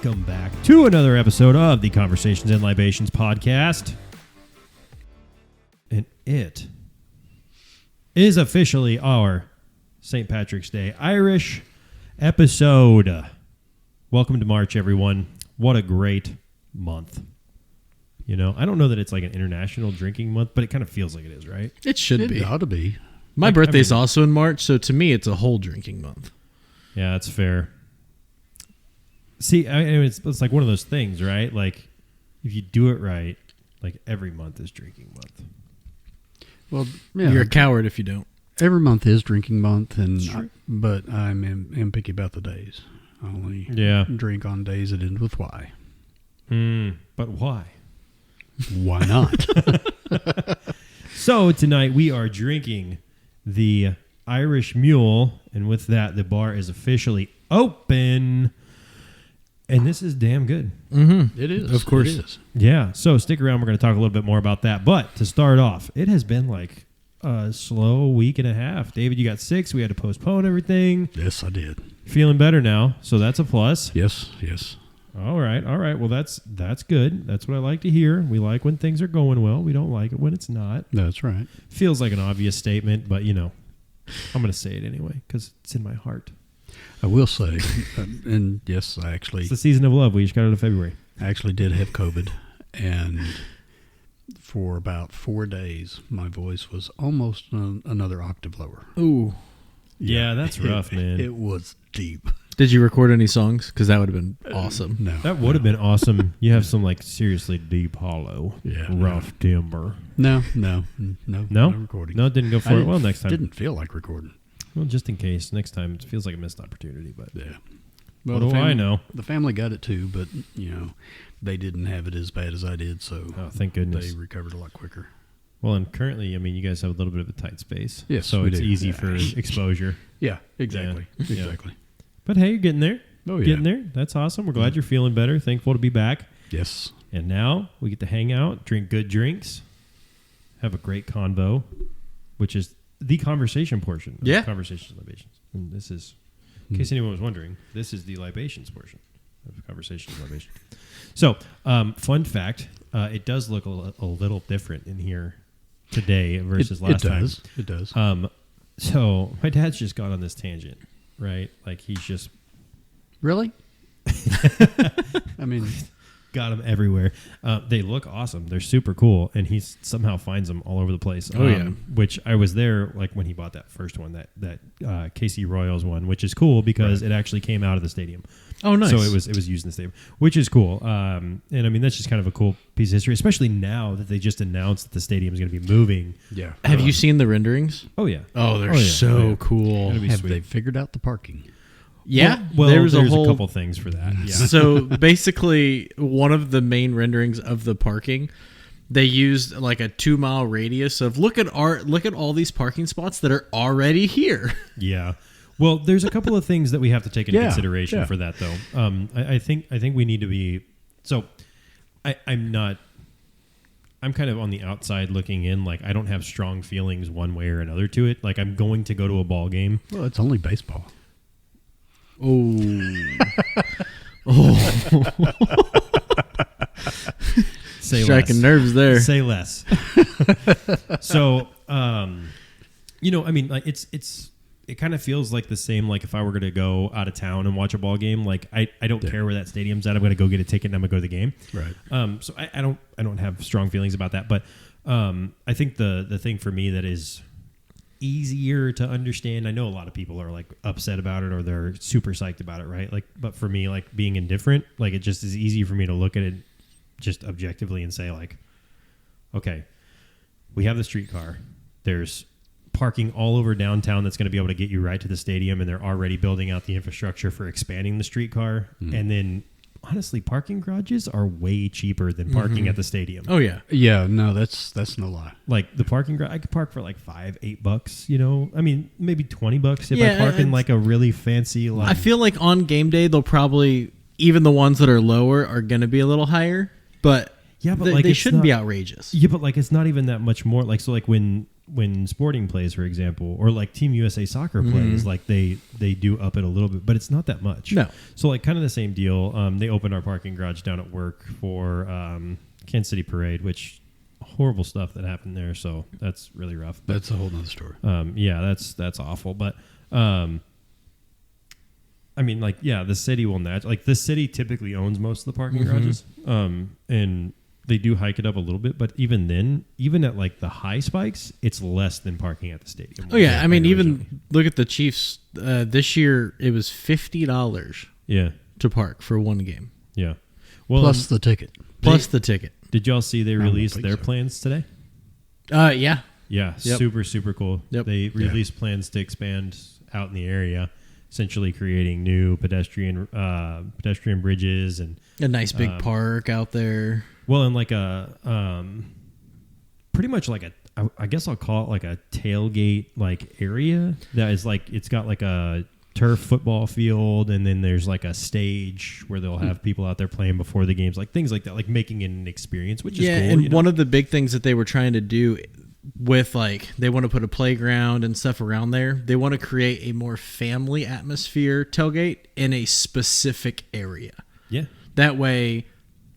Welcome back to another episode of the Conversations and Libations podcast. And it is officially our St. Patrick's Day Irish episode. Welcome to March, everyone. What a great month. You know, I don't know that it's like an international drinking month, but it kind of feels like it is, right? It should be. It ought to be. My birthday's also in March, so to me, it's a whole drinking month. Yeah, that's fair. See, I mean, it's like one of those things, right? Like, if you do it right, like every month is drinking month. Well, yeah, You're a coward if you don't. every month is drinking month, Sure. but I'm picky about the days. I only drink on days that end with Y. But why? Why not? So tonight we are drinking the Irish Mule, and with that, the bar is officially open. And this is damn good. Mm-hmm. It is. Of course. It is. Yeah, so stick around. We're going to talk a little bit more about that. But to start off, it has been like a slow week and a half. David, you got sick, so we had to postpone everything. Yes, I did. Feeling better now, so that's a plus. Yes. All right. Well, that's good. That's what I like to hear. We like when things are going well. We don't like it when it's not. That's right. Feels like an obvious statement, but, you know, I'm going to say it anyway because it's in my heart. I will say, and yes, I actually It's the season of love. We just got out of February. did have COVID, and for about 4 days, my voice was almost another octave lower. Ooh. Yeah, that's rough, man. It was deep. Did you record any songs? Because that would have been awesome. No, That would have been awesome. You have some like seriously deep, hollow, Yeah, rough timber. No, No, recording. no, it didn't go for it. Well, next time. Didn't feel like recording. Well, just in case. Next time, it feels like a missed opportunity. But Yeah. what do I know? The family got it too, but they didn't have it as bad as I did, so Oh, thank goodness. they recovered a lot quicker. Well, and currently, I mean, you guys have a little bit of a tight space. Yes, so we it's do. easy for exposure. Yeah, exactly. Yeah. Exactly. But hey, you're getting there. Oh, yeah. Getting there. That's awesome. We're glad you're feeling better. Thankful to be back. Yes. And now we get to hang out, drink good drinks, have a great convo, which is the conversation portion of Yeah. Conversations and Libations. And this is, in case anyone was wondering, this is the libations portion of Conversations and Libations. So, fun fact, it does look a little different in here today versus last time. It does. So, my dad's just gone on this tangent, right? Like, he's just Really? I mean, got them everywhere. They look awesome. They're super cool, and he somehow finds them all over the place. Oh, yeah. Which I was there like when he bought that first one, that KC Royals one, which is cool because it actually came out of the stadium. Oh, nice. So it was used in the stadium, which is cool. And I mean that's just kind of a cool piece of history, especially now that they just announced that the stadium is going to be moving. yeah. Have you seen the renderings? Oh yeah. Oh, they're yeah. so Oh, yeah. cool. It'll be Have sweet. they figured out the parking? Yeah. Well, there's a whole couple things for that. Yeah. So basically, one of the main renderings of the parking, they used like a 2-mile radius of look at all these parking spots that are already here. Yeah. Well, there's a couple of things that we have to take into Yeah, consideration yeah. for that, though. I think we need to be. So, I'm kind of on the outside looking in. Like, I don't have strong feelings one way or another to it. Like, I'm going to go to a ball game. Well, it's only baseball. Oh. Say Striking less. nerves there. Say less. So, I mean, like it kind of feels like the same. Like if I were going to go out of town and watch a ball game, like I don't care where that stadium's at. I'm going to go get a ticket and I'm going to go to the game. Right. So I don't have strong feelings about that. But I think the thing for me that is easier to understand. I know a lot of people are like upset about it or they're super psyched about it, right? Like, but for me, like being indifferent, like it just is easy for me to look at it just objectively and say like, okay, we have the streetcar. There's parking all over downtown that's going to be able to get you right to the stadium, and they're already building out the infrastructure for expanding the streetcar. And then honestly, parking garages are way cheaper than parking at the stadium. Oh yeah. Yeah, no, that's no lie. Like the parking garage, I could park for like $5-8, you know? I mean, maybe $20 if Yeah, I park in it's- like a really fancy, like, I feel like on game day they'll probably, even the ones that are lower are going to be a little higher, but Yeah, but they, like they it's shouldn't be not- outrageous. Yeah, but like it's not even that much more. Like so, like when when Sporting plays, for example, or like Team USA Soccer plays, like they do up it a little bit, but it's not that much. No. So like kind of the same deal. They opened our parking garage down at work for Kansas City Parade, which horrible stuff that happened there. So that's really rough. But, That's a whole nother story. yeah, that's awful. But I mean, like, yeah, the city will like the city typically owns most of the parking garages, and they do hike it up a little bit. But even then, even at like the high spikes, it's less than parking at the stadium. Oh yeah, I mean, originally. even look at the Chiefs. This year, it was $50 yeah, to park for one game, yeah. Well, Plus the ticket. plus the ticket. did y'all see they don't released think their so. plans today? Yeah. Yeah, Yep. super cool. Yep. They released plans to expand out in the area, essentially creating new pedestrian bridges and A nice big park out there. and like a pretty much like I guess I'll call it like a tailgate like area that is like it's got like a turf football field, and then there's like a stage where they'll have people out there playing before the games, like things like that, like making it an experience, which is cool. And one of the big things that they were trying to do with like they want to put a playground and stuff around there. They want to create a more family atmosphere tailgate in a specific area. yeah. That way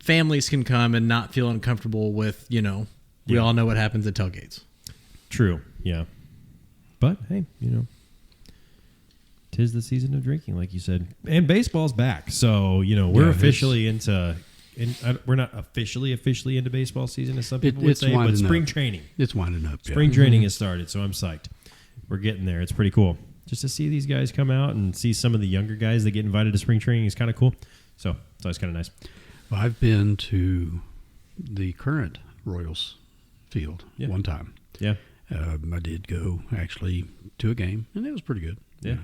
families can come and not feel uncomfortable with, we Yeah. all know what happens at tailgates. True. Yeah. But hey, 'tis the season of drinking, like you said, and baseball's back. So we're Yeah, it is. officially into. We're not officially into baseball season, as some people would it's say, but winding spring up. training. It's winding up. Yeah. Spring training has started, so I'm psyched. We're getting there. It's pretty cool. Just to see these guys come out and see some of the younger guys that get invited to spring training is kind of cool. So it's always kind of nice. Well, I've been to the current Royals field Yeah. one time. Yeah. I did go actually to a game, and it was pretty good. Yeah.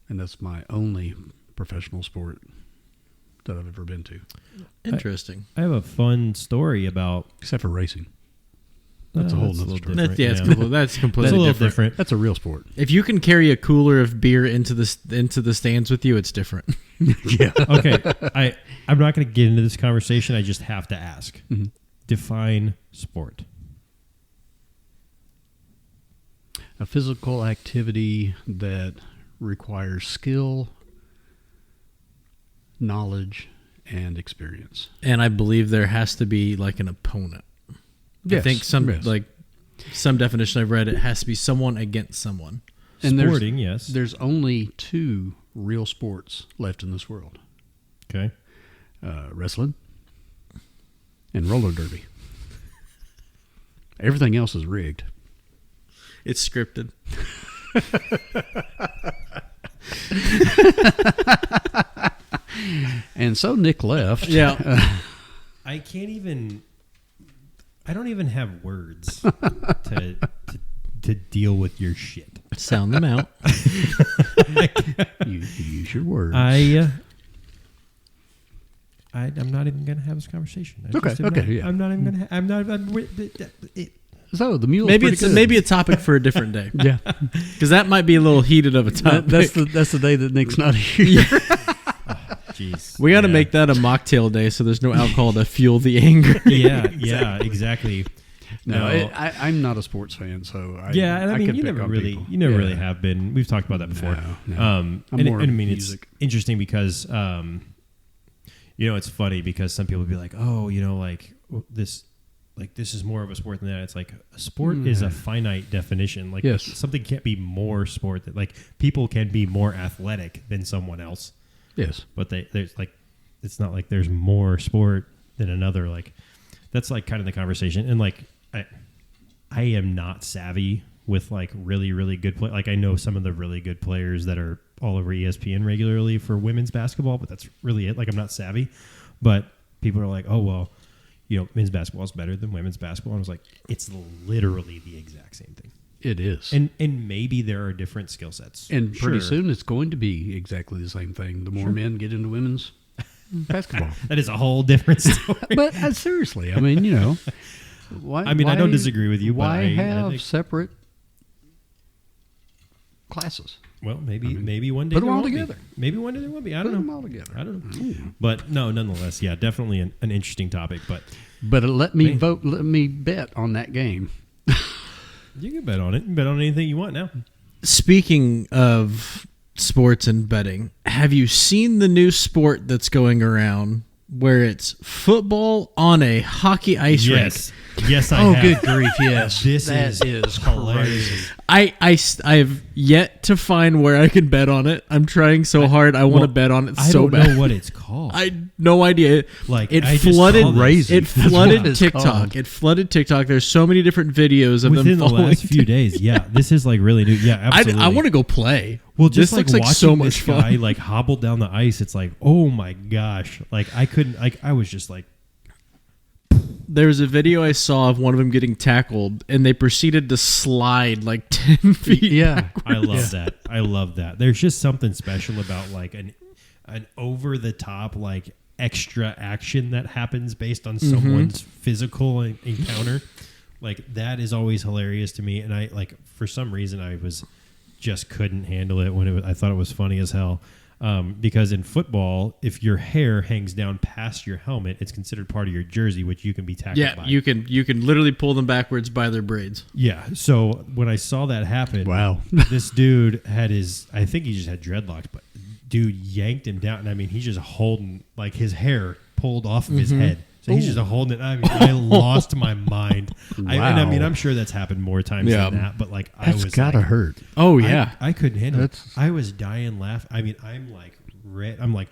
And that's my only professional sport that I've ever been to, Interesting. I have a fun story about. except for racing. That's a whole nother story. different. That's completely It's a different. little different. That's a real sport. If you can carry a cooler of beer into the stands with you, it's different. Yeah. Okay, I'm not going to get into this conversation. I just have to ask. Mhm. Define sport. A physical activity that requires skill, knowledge, and experience. And I believe there has to be like an opponent. I Yes, think some definition I've read, it has to be someone against someone. And Sporting, yes. There's only two real sports left in this world: Okay. wrestling and roller derby. Everything else is rigged. It's scripted. And so Nick left. Yeah. I can't even. I don't even have words to deal with your shit. Sound them out. You use your words. I'm not even going to have this conversation. I Okay, just am okay, not- yeah. I'm not even going to. I'm not. So the mule. Maybe it's a topic for a different day. Yeah. Because that might be a little heated of a topic. That's the day that Nick's not here. Jeez. We got to Yeah. make that a mocktail day so there's no alcohol to fuel the anger. Yeah, exactly. No, I'm not a sports fan, so I And I mean, could you pick never on really, people. you never Yeah. really have been. We've talked about that before. No. And I'm more I mean, music. it's interesting because, it's funny because some people be like, oh, this is more of a sport than that. It's like a sport is a finite definition. Like Yes. something can't be more sport that like people can be more athletic than someone else, Yes. but there's like, it's not like there's more sport than another. Like that's like kind of the conversation. And like, I am not savvy with like really, really good play. Like I know some of the really good players that are all over ESPN regularly for women's basketball, but that's really it. Like I'm not savvy, but people are like, oh, well, men's basketball is better than women's basketball. And I was like, it's literally the exact same thing. It is. And maybe there are different skill sets. And pretty Sure. soon it's going to be exactly the same thing. The more men get into women's basketball. That is a whole different story. But seriously, I mean, why? I mean, I don't disagree with you, but Why I have think- separate classes? Well, maybe one day put them there all won't be. together. Maybe one day there will be. I Put don't them know. all together. I don't know. But no, nonetheless, yeah, definitely an interesting topic. But But let me Man. vote. Let me bet on that game. You can bet on it. You can bet on anything you want now. Speaking of sports and betting, have you seen the new sport that's going around where it's football on a hockey ice rink? Yes, I Oh, have. good grief! Yes, This that is hilarious. crazy. I've yet to find where I can bet on it. I'm trying so hard. I want to bet on it I so don't bad. know what it's called. I no idea. Like, it I just flooded. saw this. Crazy. It That's what flooded it's TikTok. called. It flooded TikTok. There's so many different videos of Within them the falling. last few days. Yeah, this is like really new. Yeah, absolutely. I want to go play. Well, this just like looks like watching so much this fun. guy like hobble down the ice, it's like, oh my gosh! Like I couldn't. Like I was just like, There was a video I saw of one of them getting tackled, and they proceeded to slide like 10 feet. Yeah, I love that. I love that. There's just something special about like an over the top like extra action that happens based on someone's physical encounter. Like that is always hilarious to me, and I like for some reason I was just couldn't handle it when I thought it was funny as hell. Because in football, if your hair hangs down past your helmet, it's considered part of your jersey, which you can be tackled Yeah, by. you can literally pull them backwards by their braids. Yeah. So when I saw that happen, Wow. this dude had I think he just had dreadlocks, but dude yanked him down. And I mean, he's just holding like his hair pulled off of his head. So he's just holding it. I mean, I lost my mind. And I mean, Wow. I'm sure that's happened more times Yeah. than that, but like I That's was gotta like, hurt. Oh yeah. I couldn't handle it. That's- I was dying laughing. I mean, I'm like red. I'm like,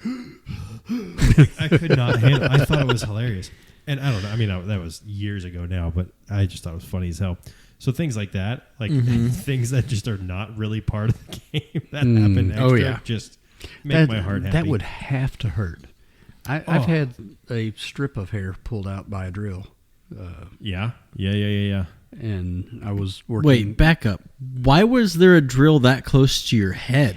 I could not handle it. I thought it was hilarious. And I don't know. I mean, that was years ago now, but I just thought it was funny as hell. So things like that, like things that just are not really part of the game that happen extra, Oh, yeah. just make my heart happy. That would have to hurt. I've had a strip of hair pulled out by a drill, Yeah. and I was working. Wait, back up. Why was there a drill that close to your head?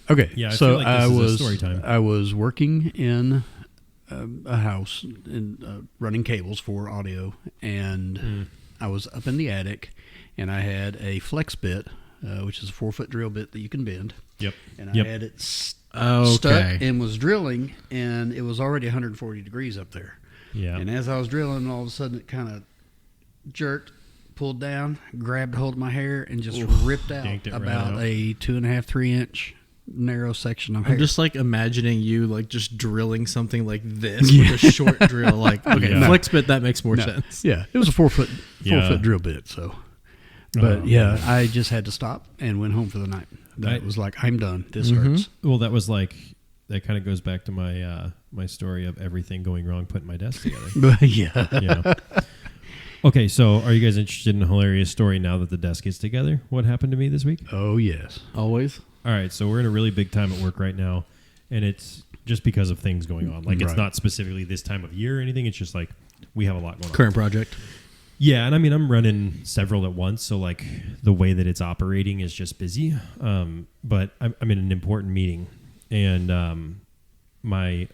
Okay, Yeah, I so feel like this is a story time. I was working in a house and running cables for audio, and I was up in the attic, and I had a flex bit, which is a 4-foot drill bit that you can bend. Yep. And Yep. I had it Okay. stuck and was drilling, and it was already 140 degrees up there. Yeah. And as I was drilling, all of a sudden it kind of jerked, pulled down, grabbed hold of my hair, and just ripped out Yanked it right about out. a 2.5-3 inch narrow section of hair. I'm just like imagining you like just drilling something like this with a short drill. Like, okay, Yeah. flex bit, that makes more No. sense. Yeah, it was a 4-foot Yeah. drill bit. So, but yeah, I just had to stop and went home for the night. That was like, I'm done. This hurts. Well, that was like that kind of goes back to my my story of everything going wrong, putting my desk together. But yeah, Yeah. Okay, so are you guys interested in a hilarious story now that the desk is together? What happened to me this week? oh yes, Always. All right, so we're in a really big time at work right now, and it's just because of things going on. Like, it's Right. not specifically this time of year or anything. It's just like we have a lot going on. Current project. Yeah, and I mean, I'm running several at once, so like the way that it's operating is just busy. But I'm in an important meeting, and my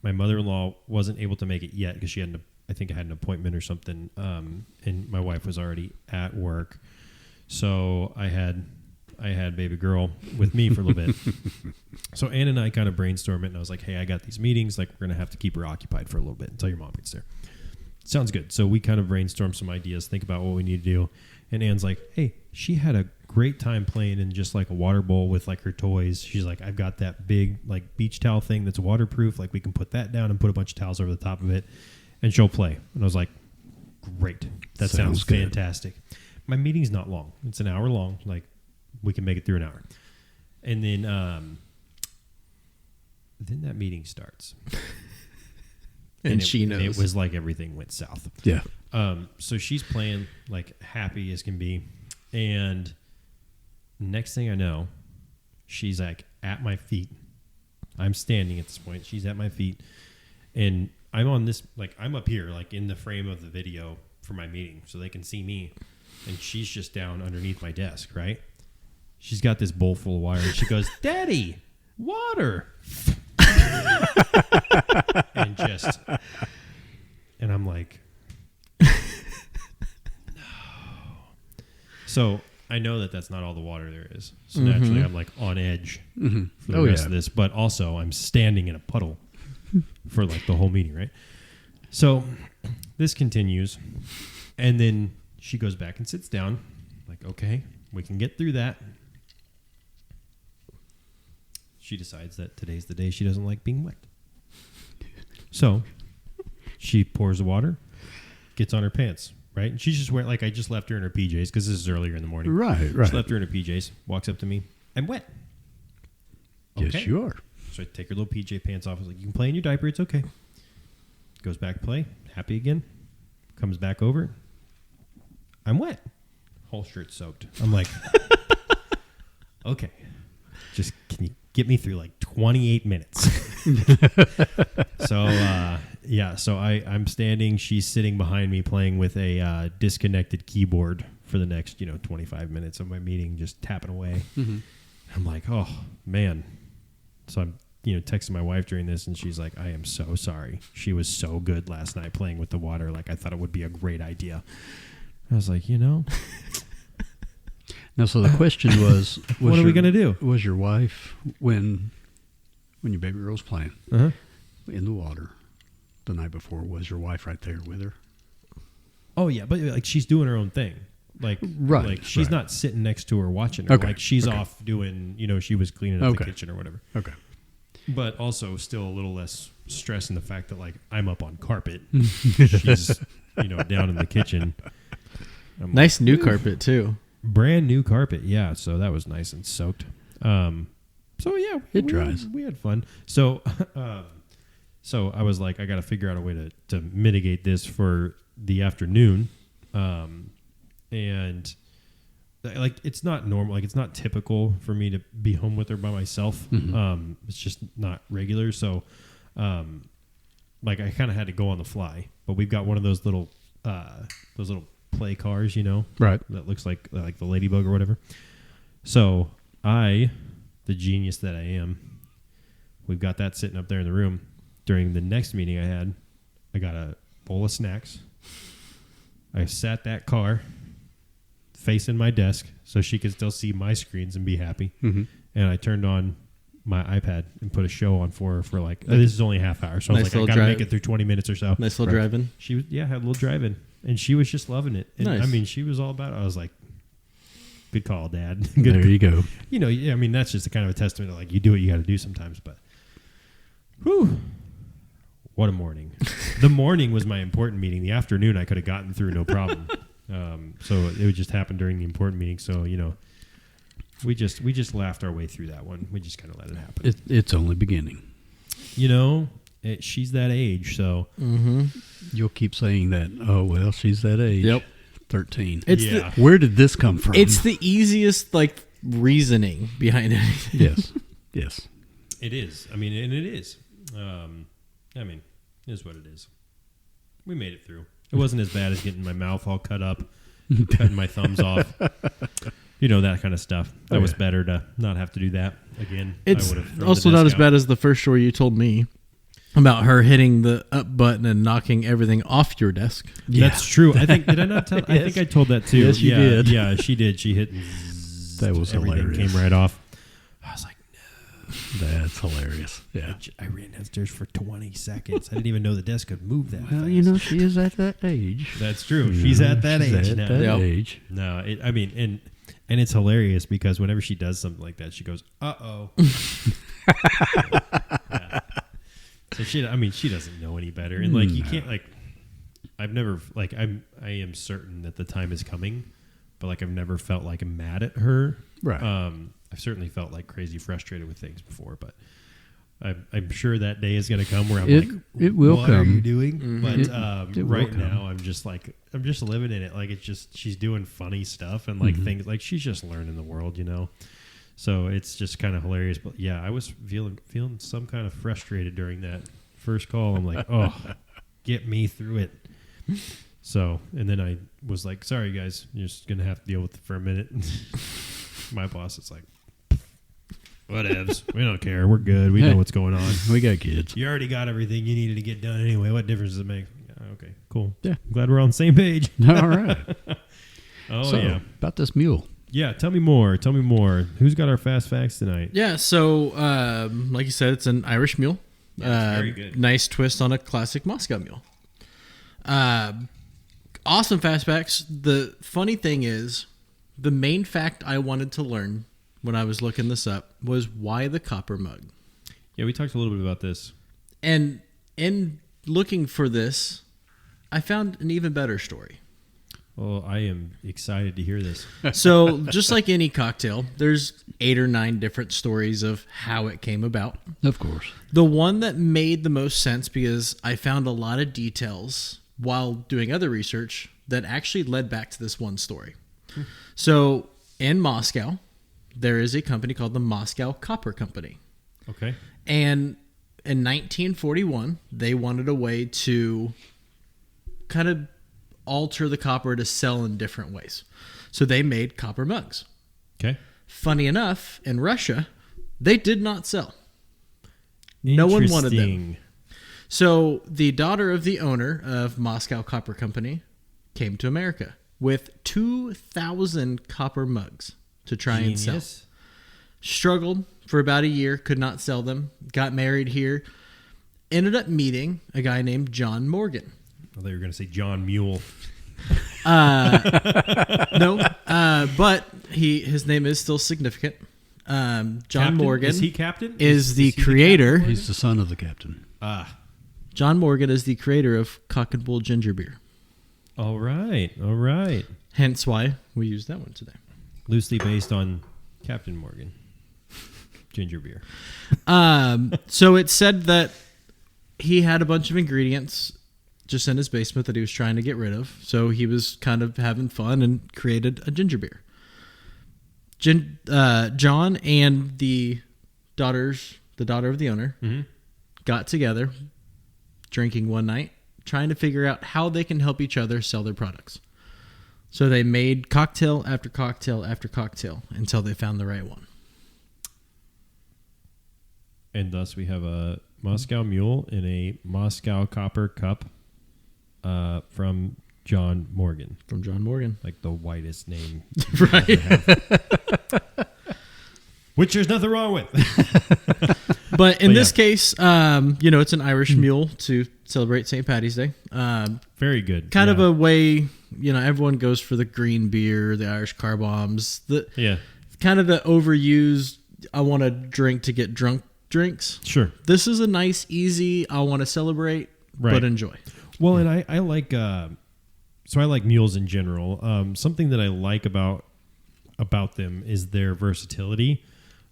mother-in-law wasn't able to make it yet because she had I think I had an appointment or something, and my wife was already at work, so I had baby girl with me for a little bit. So Ann and I kind of brainstormed it, and I was like, hey, I got these meetings, like we're gonna have to keep her occupied for a little bit until your mom gets there. Sounds good. So we kind of brainstorm some ideas, think about what we need to do. And Ann's like, hey, she had a great time playing in just like a water bowl with like her toys. She's like, I've got that big like beach towel thing that's waterproof. Like we can put that down and put a bunch of towels over the top of it and she'll play. And I was like, great. That sounds good. fantastic. My meeting's not long. It's an hour long. Like we can make it through an hour. And then that meeting starts. And she knows. It was like everything went south. yeah. So she's playing like happy as can be. And next thing I know, she's like at my feet. I'm standing at this point. She's at my feet. And I'm on this, like I'm up here, like in the frame of the video for my meeting so they can see me. And she's just down underneath my desk, right? She's got this bowl full of wire. And she goes, Daddy, water. And I'm like, no. So I know that that's not all the water there is. So naturally I'm like on edge for the Oh, rest yeah. of this, but also I'm standing in a puddle for like the whole meeting, right? So this continues, and then she goes back and sits down like, okay, we can get through that. She decides that today's the day she doesn't like being wet. So she pours the water, gets on her pants, right? And she's just wearing, like, I just left her in her PJs because this is earlier in the morning. Right. Just left her in her PJs, walks up to me. I'm wet. Yes, Okay. you are. So I take her little PJ pants off. I was like, you can play in your diaper. It's okay. Goes back to play. Happy again. Comes back over. I'm wet. Whole shirt soaked. I'm like, okay. Just can you get me through like 28 minutes? So, so I'm standing. She's sitting behind me playing with a disconnected keyboard for the next, 25 minutes of my meeting, just tapping away. Mm-hmm. I'm like, oh, man. So I'm, texting my wife during this, and she's like, I am so sorry. She was so good last night playing with the water. Like, I thought it would be a great idea. I was like, Now, so the question was what are we going to do? Was your wife, when your baby girl was playing Uh-huh. in the water the night before, was your wife right there with her? Oh, yeah. But, like, she's doing her own thing. Like, Right, like she's right. not sitting next to her watching her. Okay, Like, she's okay. off doing, she was cleaning up the Okay. kitchen or whatever. Okay. But also still a little less stress in the fact that, like, I'm up on carpet. She's, down in the kitchen. I'm Nice new carpet too. brand new carpet. Yeah. So that was nice and soaked. So yeah, It dries. We had fun. So, so I was like, I got to figure out a way to mitigate this for the afternoon. And like, it's not normal. Like, it's not typical for me to be home with her by myself. Mhm. It's just not regular. So, like, I kind of had to go on the fly, but we've got one of those little play cars, Right. that looks like the Ladybug or whatever. So I, the genius that I am, we've got that sitting up there in the room. During the next meeting I had, I got a bowl of snacks. I sat that car facing my desk so she could still see my screens and be happy. Mm-hmm. And I turned on my iPad and put a show on for her for like, this is only a half hour. So I was Nice like, I little got to drive. make it through 20 minutes or so. Nice little drive-in. She was, had a little drive-in, and she was just loving it. And Nice. I mean, she was all about it. I was like, good call, Dad. Good There you go. I mean, that's just a kind of a testament to, like, you do what you got to do sometimes. But, whew, what a morning. The morning was my important meeting. The afternoon I could have gotten through no problem. So it would just happen during the important meeting. So, we just laughed our way through that one. We just kind of let it happen. It's only beginning. She's that age, so Mm-hmm. You'll keep saying that. Oh, well, she's that age. Yep. 13. It's yeah. Where did this come from? It's the easiest reasoning behind anything. Yes. Yes. It is. I mean, and it is. I mean, it is what it is. We made it through. It wasn't as bad as getting my mouth all cut up, cutting my thumbs off. That kind of stuff. That was better to not have to do that again. It's I would've thrown also the not desk as bad as the first story you told me about her hitting the up button and knocking everything off your desk. Yeah. That's true. I think, did I not tell? I think I told that too. Yes, you did. Yeah, she did. She hit. That was everything hilarious. came right off. I was like, That's hilarious. Yeah. I ran downstairs for 20 seconds. I didn't even know the desk could move that Well, fast. she is at that age. That's true. She's at that She's age at now. that Yep. age. No, and it's hilarious because whenever she does something like that, she goes, "Uh-oh." Yeah. So she doesn't know any better, and you No. can't I've never I am certain that the time is coming, but I've never felt like I'm mad at her. Right. I've certainly felt crazy frustrated with things before, but I'm sure that day is going to come where I'm It will what are come. you doing? Mhm. But It will right come. now, I'm just living in it. It's just she's doing funny stuff and Mhm. things she's just learning the world, So it's just kind of hilarious. But yeah, I was feeling some kind of frustrated during that first call. I'm like, oh, get me through it. So, and then I was like, sorry guys, you're just gonna have to deal with it for a minute. My boss is like, whatevs. We don't care. We're good. We know what's going on. We got kids. You already got everything you needed to get done anyway. What difference does it make? Okay, cool. Yeah. I'm glad we're on the same page. All right. Oh, So, yeah. about this mule. Yeah, tell me more. Tell me more. Who's got our fast facts tonight? Yeah, so like you said, it's an Irish mule. Yeah, it's very good. Nice twist on a classic Moscow mule. Awesome fastbacks. The funny thing is, the main fact I wanted to learn when I was looking this up was why the copper mug. Yeah, we talked a little bit about this. And in looking for this, I found an even better story. Well, I am excited to hear this. So, just like any cocktail, there's 8 or 9 different stories of how it came about. Of course. The one that made the most sense, because I found a lot of details while doing other research that actually led back to this one story. So, in Moscow, there is a company called the Moscow Copper Company. Okay. And in 1941, they wanted a way to kind of alter the copper to sell in different ways. So they made copper mugs. Okay. Funny enough, in Russia, they did not sell. No one wanted them. Interesting. So the daughter of the owner of Moscow Copper Company came to America with 2,000 copper mugs to try and sell. Genius. Struggled for about a year, could not sell them, got married here, ended up meeting a guy named John Morgan. I thought you were going to say John Mule. No, but his name is still significant. John Captain? Morgan Is he captain? is the he creator. captain? He's the son of the captain. John Morgan is the creator of Cock and Bull ginger beer. All right. All right. Hence why we use that one today. Loosely based on Captain Morgan. Ginger beer. So it said that he had a bunch of ingredients just in his basement that he was trying to get rid of. So he was kind of having fun and created a ginger beer. John and the daughter of the owner, got together, drinking one night, trying to figure out how they can help each other sell their products. So they made cocktail after cocktail after cocktail until they found the right one. And thus we have a Moscow Mule in a Moscow Copper Cup from John Morgan. From John Morgan. Like the whitest name. Right. Which there's nothing wrong with. But in But this yeah. case, it's an Irish mule to celebrate St. Patty's Day. Very good. Kind of Yeah. a way, everyone goes for the green beer, the Irish car bombs, Yeah. kind of the overused, I want to drink to get drunk drinks. Sure. This is a nice, easy, I want to celebrate, Right. but enjoy. Well, and I like so I like mules in general. Something that I like about them is their versatility.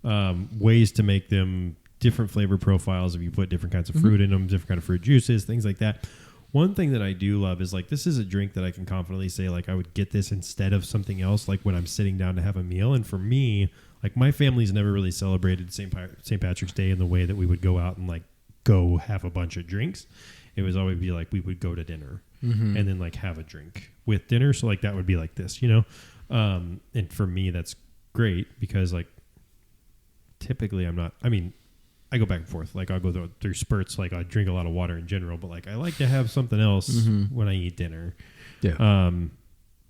Ways to make them different flavor profiles if you put different kinds of fruit in them, different kind of fruit juices, things like that. One thing that I do love is like this is a drink that I can confidently say like I would get this instead of something else like when I'm sitting down to have a meal. And for me, like my family's never really celebrated St. Patrick's Day in the way that we would go out and like go have a bunch of drinks. It was always be like we would go to dinner and then like have a drink with dinner. So like that would be like this, and for me that's great because like typically I go back and forth. Like I'll go through spurts. Like I drink a lot of water in general, but like I like to have something else when I eat dinner. Yeah.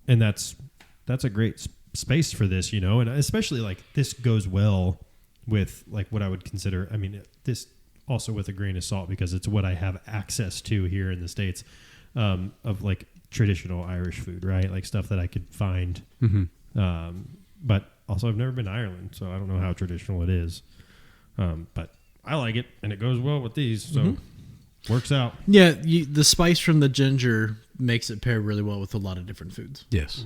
And that's a great space for this, and especially like this goes well with like what I would consider. I mean, this also with a grain of salt because it's what I have access to here in the States of like traditional Irish food, right? Like stuff that I could find. But also I've never been to Ireland, so I don't know how traditional it is. But I like it, and it goes well with these, so works out. Yeah, the spice from the ginger makes it pair really well with a lot of different foods. Yes.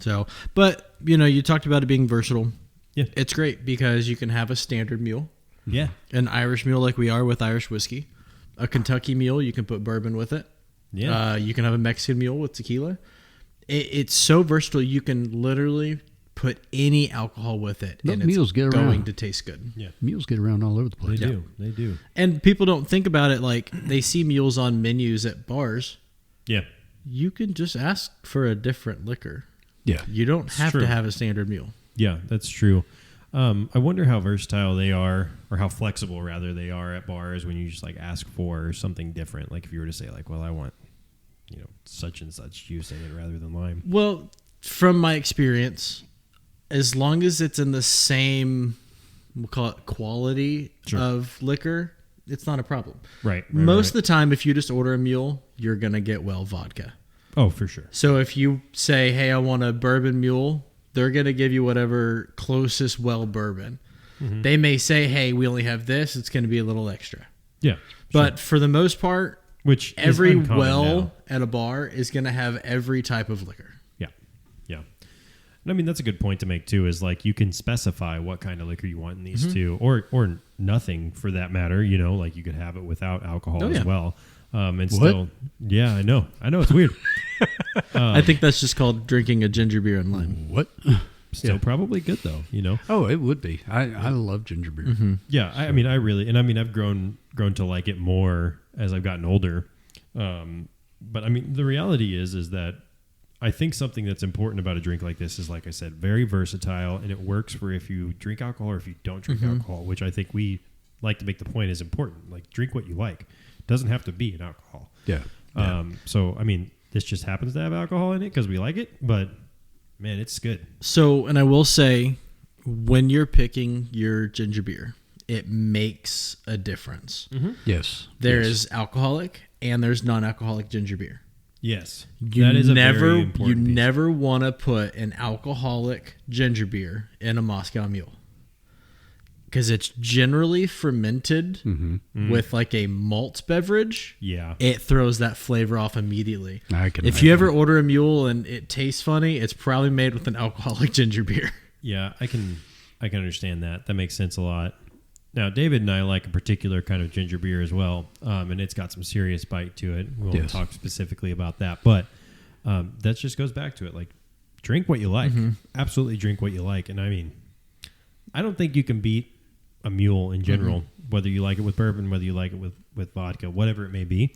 So, but you talked about it being versatile. Yeah. It's great because you can have a standard mule, Yeah. an Irish mule like we are with Irish whiskey, a Kentucky mule, you can put bourbon with it. Yeah. You can have a Mexican mule with tequila. It's so versatile. You can literally put any alcohol with it, Those and mules it's get going around. to taste good. Yeah. Mules get around all over the They place. do. They do. And people don't think about it like they see mules on menus at bars. Yeah. You can just ask for a different liquor. Yeah. You don't have true. to have a standard mule. Yeah, that's true. I wonder how versatile they are, or how flexible rather they are at bars when you just like ask for something different. Like if you were to say like, well, I want, such and such juice in it rather than lime. Well, from my experience, as long as it's in the same, we'll call it quality Sure. of liquor, it's not a problem. Right. Most of the time, if you just order a mule, you're going to get vodka. Oh, for sure. So if you say, hey, I want a bourbon mule, they're going to give you whatever closest well bourbon. They may say, hey, we only have this. It's going to be a little extra. Yeah. But for the most part, which every is uncommon well now. at a bar is going to have every type of liquor. Yeah. Yeah. And I mean, that's a good point to make too, is like you can specify what kind of liquor you want in these two, or nothing for that matter. You know, like you could have it without alcohol as well. And still, yeah, I know it's weird. I think that's just called drinking a ginger beer and lime. What? Still probably good though, you know? Oh, it would be. I love ginger beer. Yeah. I mean, I've grown to like it more as I've gotten older. But I mean, the reality is that I think something that's important about a drink like this is, like I said, very versatile, and it works for if you drink alcohol or if you don't drink alcohol, which I think we like to make the point is important. Like, drink what you like. It doesn't have to be an alcohol. Yeah. So, I mean, this just happens to have alcohol in it because we like it, but man, it's good. So, and I will say, when you're picking your ginger beer, it makes a difference. Yes. There Yes. is alcoholic and there's non-alcoholic ginger beer. Yes. You that is never, a very important piece. never want to put an alcoholic ginger beer in a Moscow Mule because it's generally fermented with like a malt beverage. Yeah. It throws that flavor off immediately. I can If you imagine. ever order a mule and it tastes funny, it's probably made with an alcoholic ginger beer. Yeah, I can understand that. That makes sense a lot. Now, David and I like a particular kind of ginger beer as well, and it's got some serious bite to it. We won't Yes. talk specifically about that, but that just goes back to it. Like, drink what you like. Absolutely drink what you like. And I mean, I don't think you can beat a mule in general, whether you like it with bourbon, whether you like it with vodka, whatever it may be.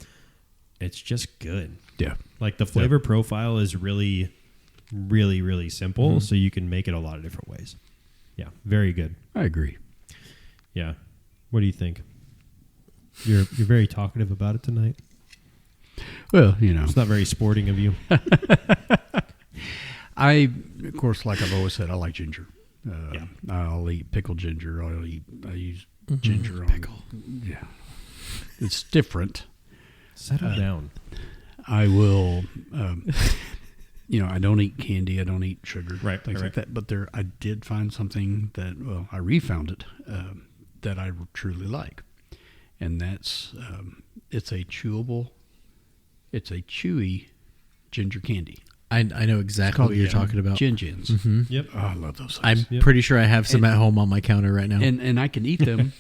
It's just good. Yeah. Like, the flavor profile is really, really, really simple, so you can make it a lot of different ways. Yeah, very good. I agree. Yeah. What do you think? You're very talkative about it tonight. Well, you know, It's not very sporting of you. of course, like I've always said, I like ginger. Yeah. I'll eat pickled ginger. I use ginger on pickle. Yeah. It's different. Settle down. I will, I don't eat candy. I don't eat sugar. Right, Things right. like that. But I did find something that, I refound it, that I truly like. And that's, it's a chewy ginger candy. I know exactly what you're talking about. Gin Gins. Yep. Oh, I love those I'm things. Yep. pretty sure I have some at home on my counter right now. And I can eat them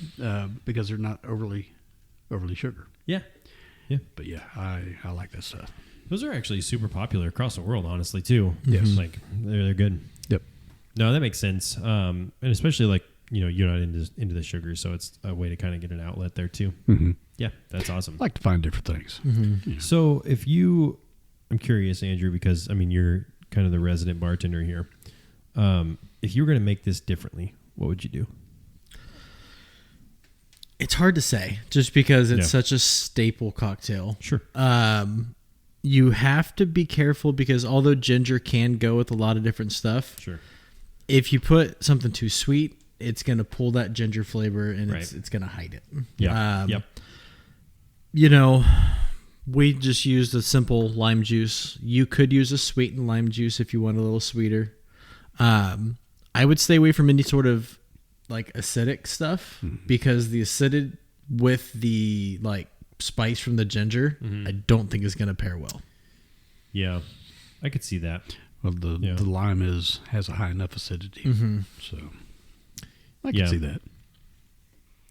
because they're not overly sugar. Yeah. But yeah, I like that stuff. Those are actually super popular across the world, honestly, too. Yes. Like, they're good. Yep. No, that makes sense. And especially, like, you're not into the sugar, so it's a way to kind of get an outlet there, too. Mm-hmm. Yeah, that's awesome. I like to find different things. Yeah. So I'm curious, Andrew, because, I mean, you're kind of the resident bartender here. If you were going to make this differently, what would you do? It's hard to say just because it's Yeah. such a staple cocktail. Sure. You have to be careful because although ginger can go with a lot of different stuff, Sure. if you put something too sweet, it's going to pull that ginger flavor and Right. it's going to hide it. Yeah. Yep. We just used a simple lime juice. You could use a sweetened lime juice if you want a little sweeter. I would stay away from any sort of like acidic stuff because the acidity with the like spice from the ginger, I don't think is going to pair well. Yeah. I could see that. Well, the lime has a high enough acidity, so I can see that.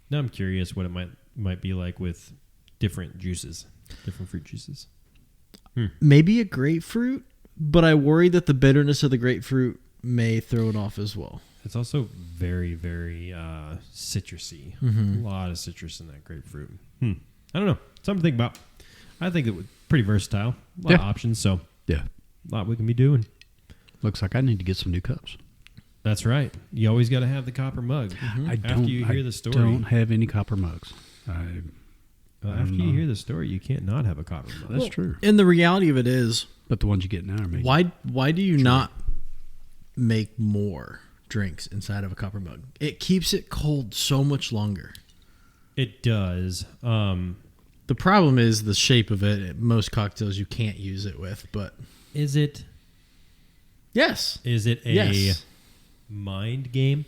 Now I'm curious what it might be like with different fruit juices. Maybe a grapefruit, but I worry that the bitterness of the grapefruit may throw it off as well. It's also very, very citrusy. A lot of citrus in that grapefruit. I don't know. Something to think about. I think it was pretty versatile. A lot of options, so Yeah. a lot we can be doing. Looks like I need to get some new cups. That's right. You always got to have the copper mug. After you hear the story, don't have any copper mugs. after you hear the story, you can't not have a copper mug. That's true. And the reality of it is, But the ones you get now are made. why do you not make more drinks inside of a copper mug? It keeps it cold so much longer. It does. The problem is the shape of it. Most cocktails you can't use it with, but Is it? Yes. Is it a Yes. mind game?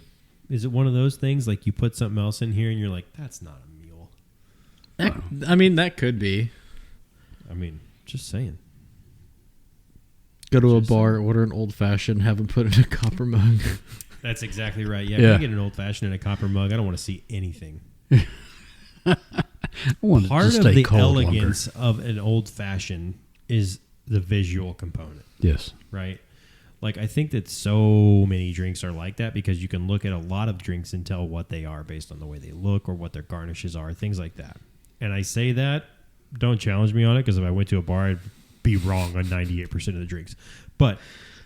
Is it one of those things like you put something else in here and you're like, that's not a mule? I mean, that could be. I mean, just saying. Go to a Just bar, order an old fashioned, have them put it in a copper mug. That's exactly right. Yeah, Yeah. if I get an old fashioned in a copper mug, I don't want to see anything. I want it Part to of stay the cold elegance of an old fashioned is the visual component, longer. Yes. right? Like, I think that so many drinks are like that because you can look at a lot of drinks and tell what they are based on the way they look or what their garnishes are, things like that. And I say that, don't challenge me on it, because if I went to a bar, I'd be wrong on 98% of the drinks. But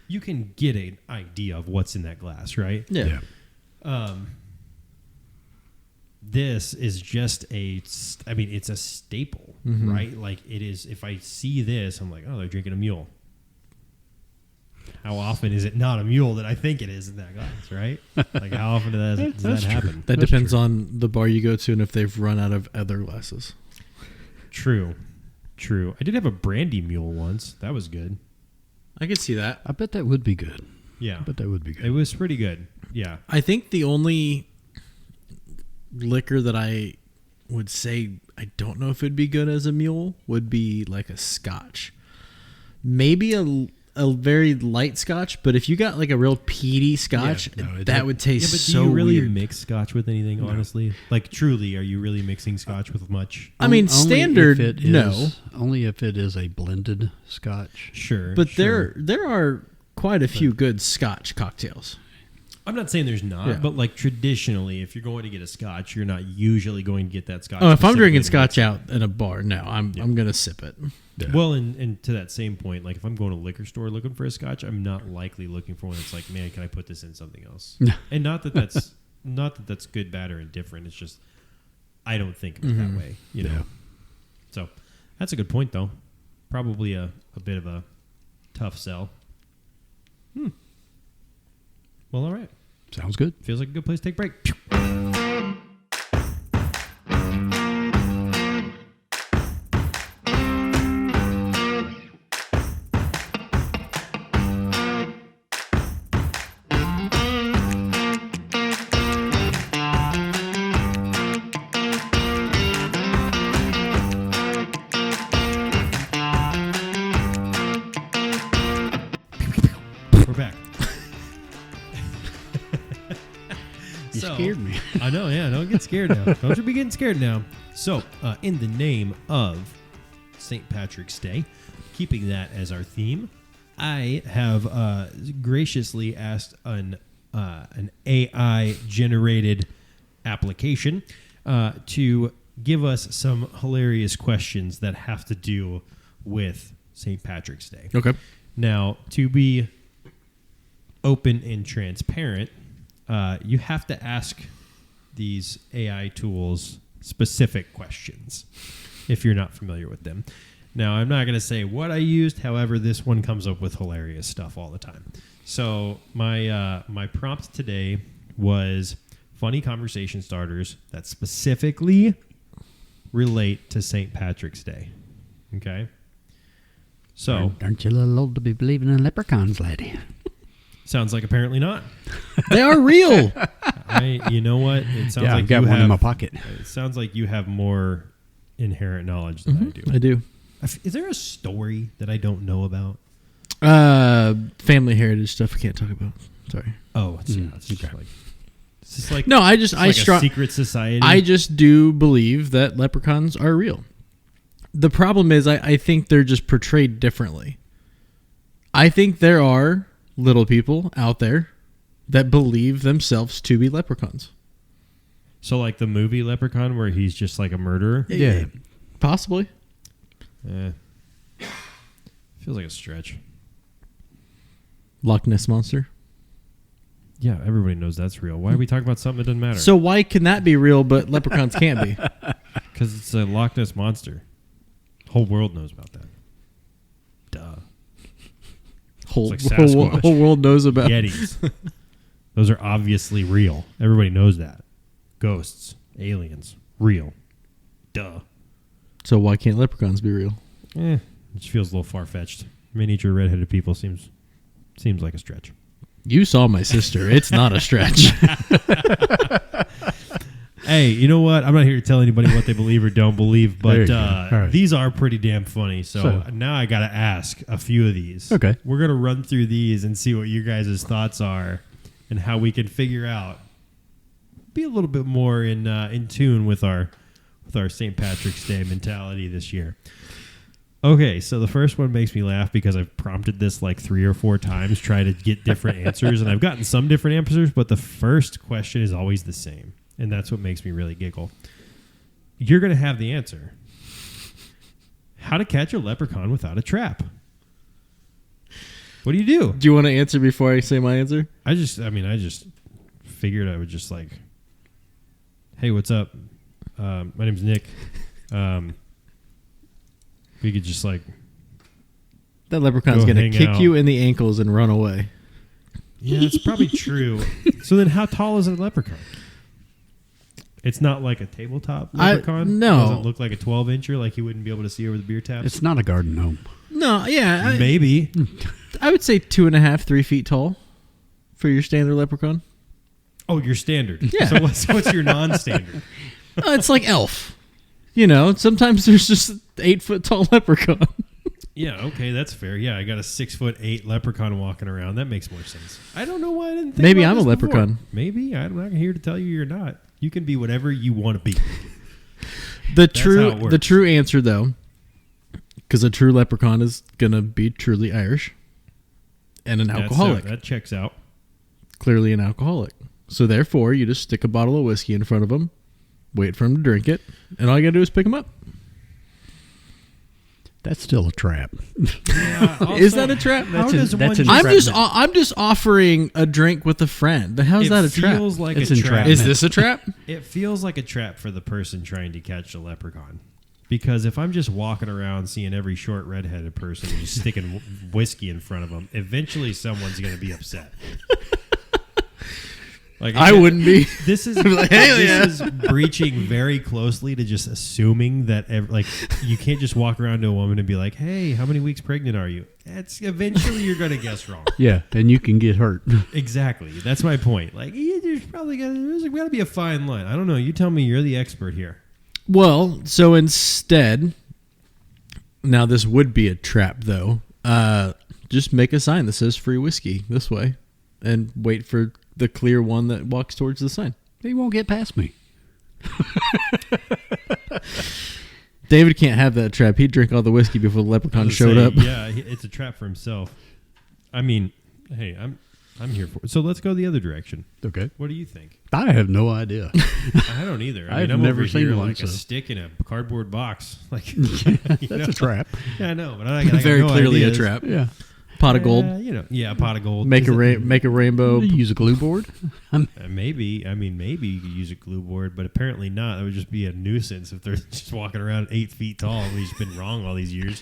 you can get an idea of what's in that glass, right? Yeah. This is just it's a staple, right? Like, it is, if I see this, I'm like, oh, they're drinking a mule. How often is it not a mule that I think it is in that glass, right? Like, how often does that happen? That That's depends true. on the bar you go to and if they've run out of other glasses. True. I did have a brandy mule once. That was good. I could see that. I bet that would be good. Yeah. I bet that would be It good. was pretty good. Yeah. I think the only liquor that I would say I don't know if it'd be good as a mule would be like a scotch. Maybe a very light scotch, but if you got like a real peaty scotch, Yeah, no, that would taste Yeah, but do so you really weird. mix scotch with anything, honestly? Like, truly, are you really mixing scotch with much? I mean, Only standard, if it no. is- Only if it is a blended scotch. Sure. But sure. there are quite a few good scotch cocktails. I'm not saying there's not, Yeah. but like traditionally, if you're going to get a scotch, you're not usually going to get that scotch. Oh, if I'm specifically drinking mixed. scotch out in a bar, no, I'm gonna sip it. Yeah. Well, and to that same point, like, if I'm going to a liquor store looking for a scotch, I'm not likely looking for one that's like, man, can I put this in something else? And not that that's good, bad, or indifferent. It's just I don't think of it that way, you know. Yeah. So that's a good point, though. Probably a bit of a tough sell. Well, all right. Sounds good. Feels like a good place to take a break. We're back. You scared me. I know, yeah. Don't get scared now. Don't you be getting scared now. So, in the name of St. Patrick's Day, keeping that as our theme, I have graciously asked an AI-generated application to give us some hilarious questions that have to do with St. Patrick's Day. Okay. Now, to be open and transparent, you have to ask these AI tools specific questions if you're not familiar with them. Now, I'm not going to say what I used. However, this one comes up with hilarious stuff all the time. So my prompt today was funny conversation starters that specifically relate to St. Patrick's Day. Okay? So, Aren't you a little old to be believing in leprechauns, laddie? sounds like apparently not. They are real. You know what? It sounds Yeah, like I've got you one have, in my pocket. It sounds like you have more inherent knowledge than I do. I do. Is there a story that I don't know about? Family heritage stuff I can't talk about. Sorry. Oh, it's just like it's just like No, I just it's I like strong. a secret society. I just do believe that leprechauns are real. The problem is I think they're just portrayed differently. I think there are little people out there that believe themselves to be leprechauns. so like the movie Leprechaun, where he's just like a murderer. Yeah. Possibly. Feels like a stretch. Loch Ness Monster. Yeah, everybody knows that's real. Why are we talking about something that doesn't matter? So why can that be real but leprechauns can't be? Because it's a Loch Ness monster. Whole world knows about that. Duh. Whole, It's like Sasquatch. whole world knows about. Yetis. Those are obviously real. Everybody knows that. Ghosts, aliens, real. Duh. So why can't leprechauns be real? It just feels a little far-fetched. Miniature redheaded people seems Seems like a stretch. You saw my sister. It's not a stretch. Hey, you know what? I'm not here to tell anybody what they believe or don't believe, There but you go. All right. these are pretty damn funny. So So- now I got to ask a few of these. Okay. We're going to run through these and see what your guys' thoughts are and how we can figure out, be a little bit more in tune with our St. Patrick's Day mentality this year. Okay, so the first one makes me laugh because I've prompted this like 3 or 4 times, trying to get different answers, and I've gotten some different answers, but the first question is always the same, and that's what makes me really giggle. You're going to have the answer. How to catch a leprechaun without a trap. What do you do? Do you want to answer before I say my answer? I just figured I would just like, hey, what's up? My name's Nick. We could just like, That leprechaun's Go going to hang kick out. you in the ankles and run away. yeah, it's probably true. So then how tall is a leprechaun? It's not like a tabletop leprechaun? no. It doesn't look like a 12-incher like you wouldn't be able to see over the beer taps? It's not a garden gnome. No, yeah. Maybe. I would say 2.5, 3 feet tall for your standard leprechaun. Oh, your standard. Yeah. So what's your non-standard? It's like Elf. You know, sometimes there's just an 8-foot tall leprechaun. Yeah, okay, that's fair. Yeah, I got a 6'8" leprechaun walking around. That makes more sense. I don't know why I didn't think Maybe about I'm a this before. leprechaun. Maybe. I'm not here to tell you you're not. You can be whatever you want to be. The how it true works. answer though, because a true leprechaun is gonna be truly Irish and an alcoholic. That checks out. Clearly an alcoholic. So therefore, you just stick a bottle of whiskey in front of him, wait for him to drink it, and all you gotta do is pick him up. That's still a trap. Yeah, Is that a trap? How That's does an- that's one an just- I'm just offering a drink with a friend. How's It that a trap? feels like It's a entrapment. trap. Is this a trap? It feels like a trap for the person trying to catch a leprechaun. Because if I'm just walking around seeing every short redheaded person just sticking whiskey in front of them, eventually someone's going to be upset. Like I wouldn't be. This is like, hell this yeah. is breaching very closely to just assuming that like you can't just walk around to a woman and be like, "Hey, how many weeks pregnant are you?" It's eventually you're going to guess wrong. Yeah, and you can get hurt. Exactly. That's my point. Like, there's probably got to be a fine line. I don't know. You tell me. You're the expert here. Well, so instead, now this would be a trap though. Just make a sign that says free whiskey this way and wait for the clear one that walks towards the sign. He won't get past me. David can't have that trap. He'd drink all the whiskey before the leprechaun showed up. Yeah, it's a trap for himself. I mean, hey, I'm here for it. So let's go the other direction. Okay. What do you think? I have no idea. I don't either. I've I'm never over seen here one, like a so- stick in a cardboard box. Like That's a trap. Yeah, I know, but I got Very no clearly ideas. a trap. Yeah. Pot of gold. A pot of gold. Make Is it- make a rainbow. Use a glue board. Maybe. I mean, maybe you could use a glue board, but apparently not. That would just be a nuisance if they're just walking around 8 feet tall. We've just been wrong all these years.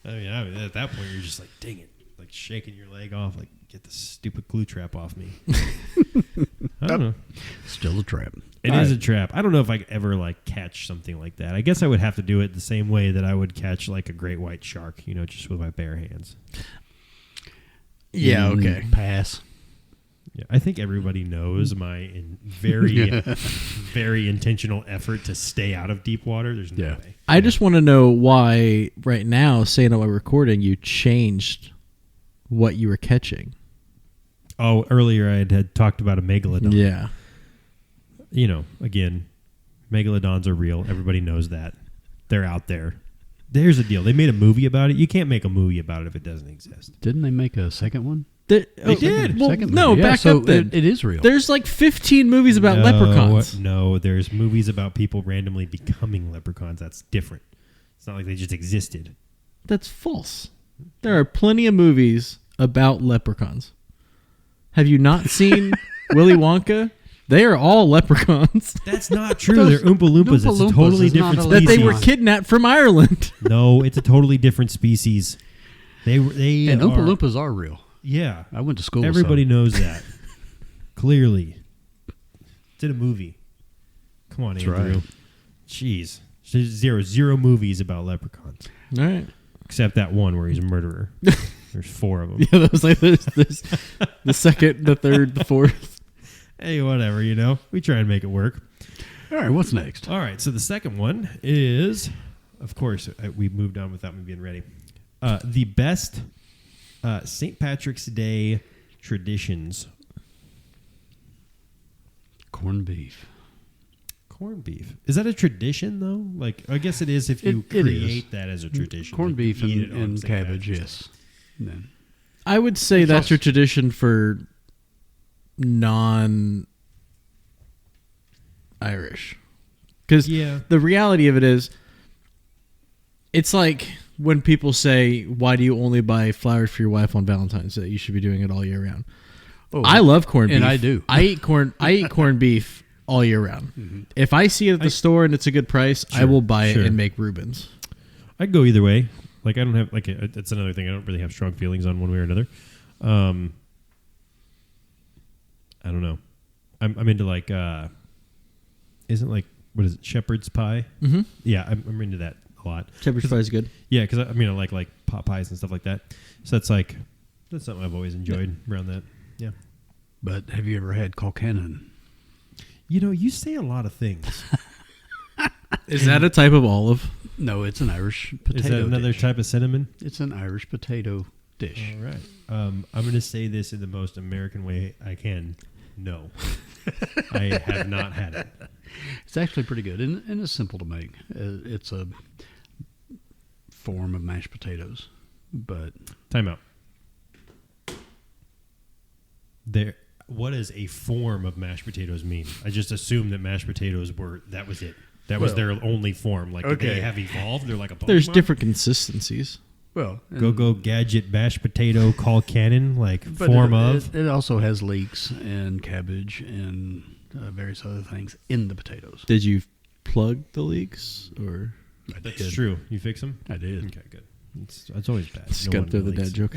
I mean, at that point, you're just like, dang it, like shaking your leg off, like get the stupid glue trap off me. I don't know. Still a trap. It is a trap. I don't know if I could ever like catch something like that. I guess I would have to do it the same way that I would catch like a great white shark, just with my bare hands. Yeah, okay. Pass. Yeah, I think everybody knows my very, very intentional effort to stay out of deep water. There's no Yeah. way. I just want to know why right now, saying while we're recording, you changed what you were catching. Oh, earlier I had talked about a megalodon. Yeah. Again, megalodons are real. Everybody knows that. They're out there. There's the deal. They made a movie about it. You can't make a movie about it if it doesn't exist. Didn't they make a second one? They did. Well, Second no, movie. Yeah, back so up then. It is real. There's like 15 movies about leprechauns. No, there's movies about people randomly becoming leprechauns. That's different. It's not like they just existed. That's false. There are plenty of movies about leprechauns. Have you not seen Willy Wonka? They are all leprechauns That's not true. Those- They're Oompa Loompas. It's a Oompa Loompas totally is not different a that species. they were kidnapped from Ireland. No, it's a totally different species. They and Oompa are, Loompas are real. Yeah. I went to school. Everybody so. knows that. Clearly. It's in a movie. Come on, That's Andrew. right. Jeez. Zero movies about leprechauns. All right. Except that one where he's a murderer. There's 4 of them. Yeah, that was like there's the second, the third, the fourth. Hey, whatever, we try and make it work. All right, what's next? All right, so the second one is, of course, we moved on without me being ready. The best St. Patrick's Day traditions. Corned beef. Corned beef. Is that a tradition, though? Like, I guess it is if you It create is. that as a tradition. Corned like you beef eat it on and St. cabbage, Patrick's Day. yes. Then I would say It's that's also- a tradition for non-Irish. Because Yeah. the reality of it is, it's like when people say, why do you only buy flowers for your wife on Valentine's Day? You should be doing it all year round. oh, I love corned beef. and I do. I eat corned beef all year round. If I see it at the store and it's a good price, I Sure, will buy sure. it and make Reubens. I'd go either way. Like, I don't have, like, it's another thing. I don't really have strong feelings on one way or another. I don't know. I'm into, like, isn't, like, what is it, shepherd's pie? Mm-hmm. Yeah, I'm into that a lot. Shepherd's pie is good. Yeah, because, I like pot pies and stuff like that. So that's something I've always enjoyed around that. Yeah. But have you ever had Colcannon? You say a lot of things. Is that a type of olive? No, it's an Irish potato Is that another dish. type of cinnamon? It's an Irish potato dish. All right. I'm going to say this in the most American way I can. No. I have not had it. It's actually pretty good, and it's simple to make. It's a form of mashed potatoes, but Time out. What does a form of mashed potatoes mean? I just assumed that mashed potatoes that was it. That was their only form. Like, did they Okay. have evolved? They're like a Pokemon? There's different consistencies. well, Go gadget mashed potato call cannon, like but form it, of. It also has leeks and cabbage and various other things in the potatoes. Did you plug the leaks or I That's did. true. You fix them? I did. Okay, good. It's always bad. just No got one to throw the likes- dad joke?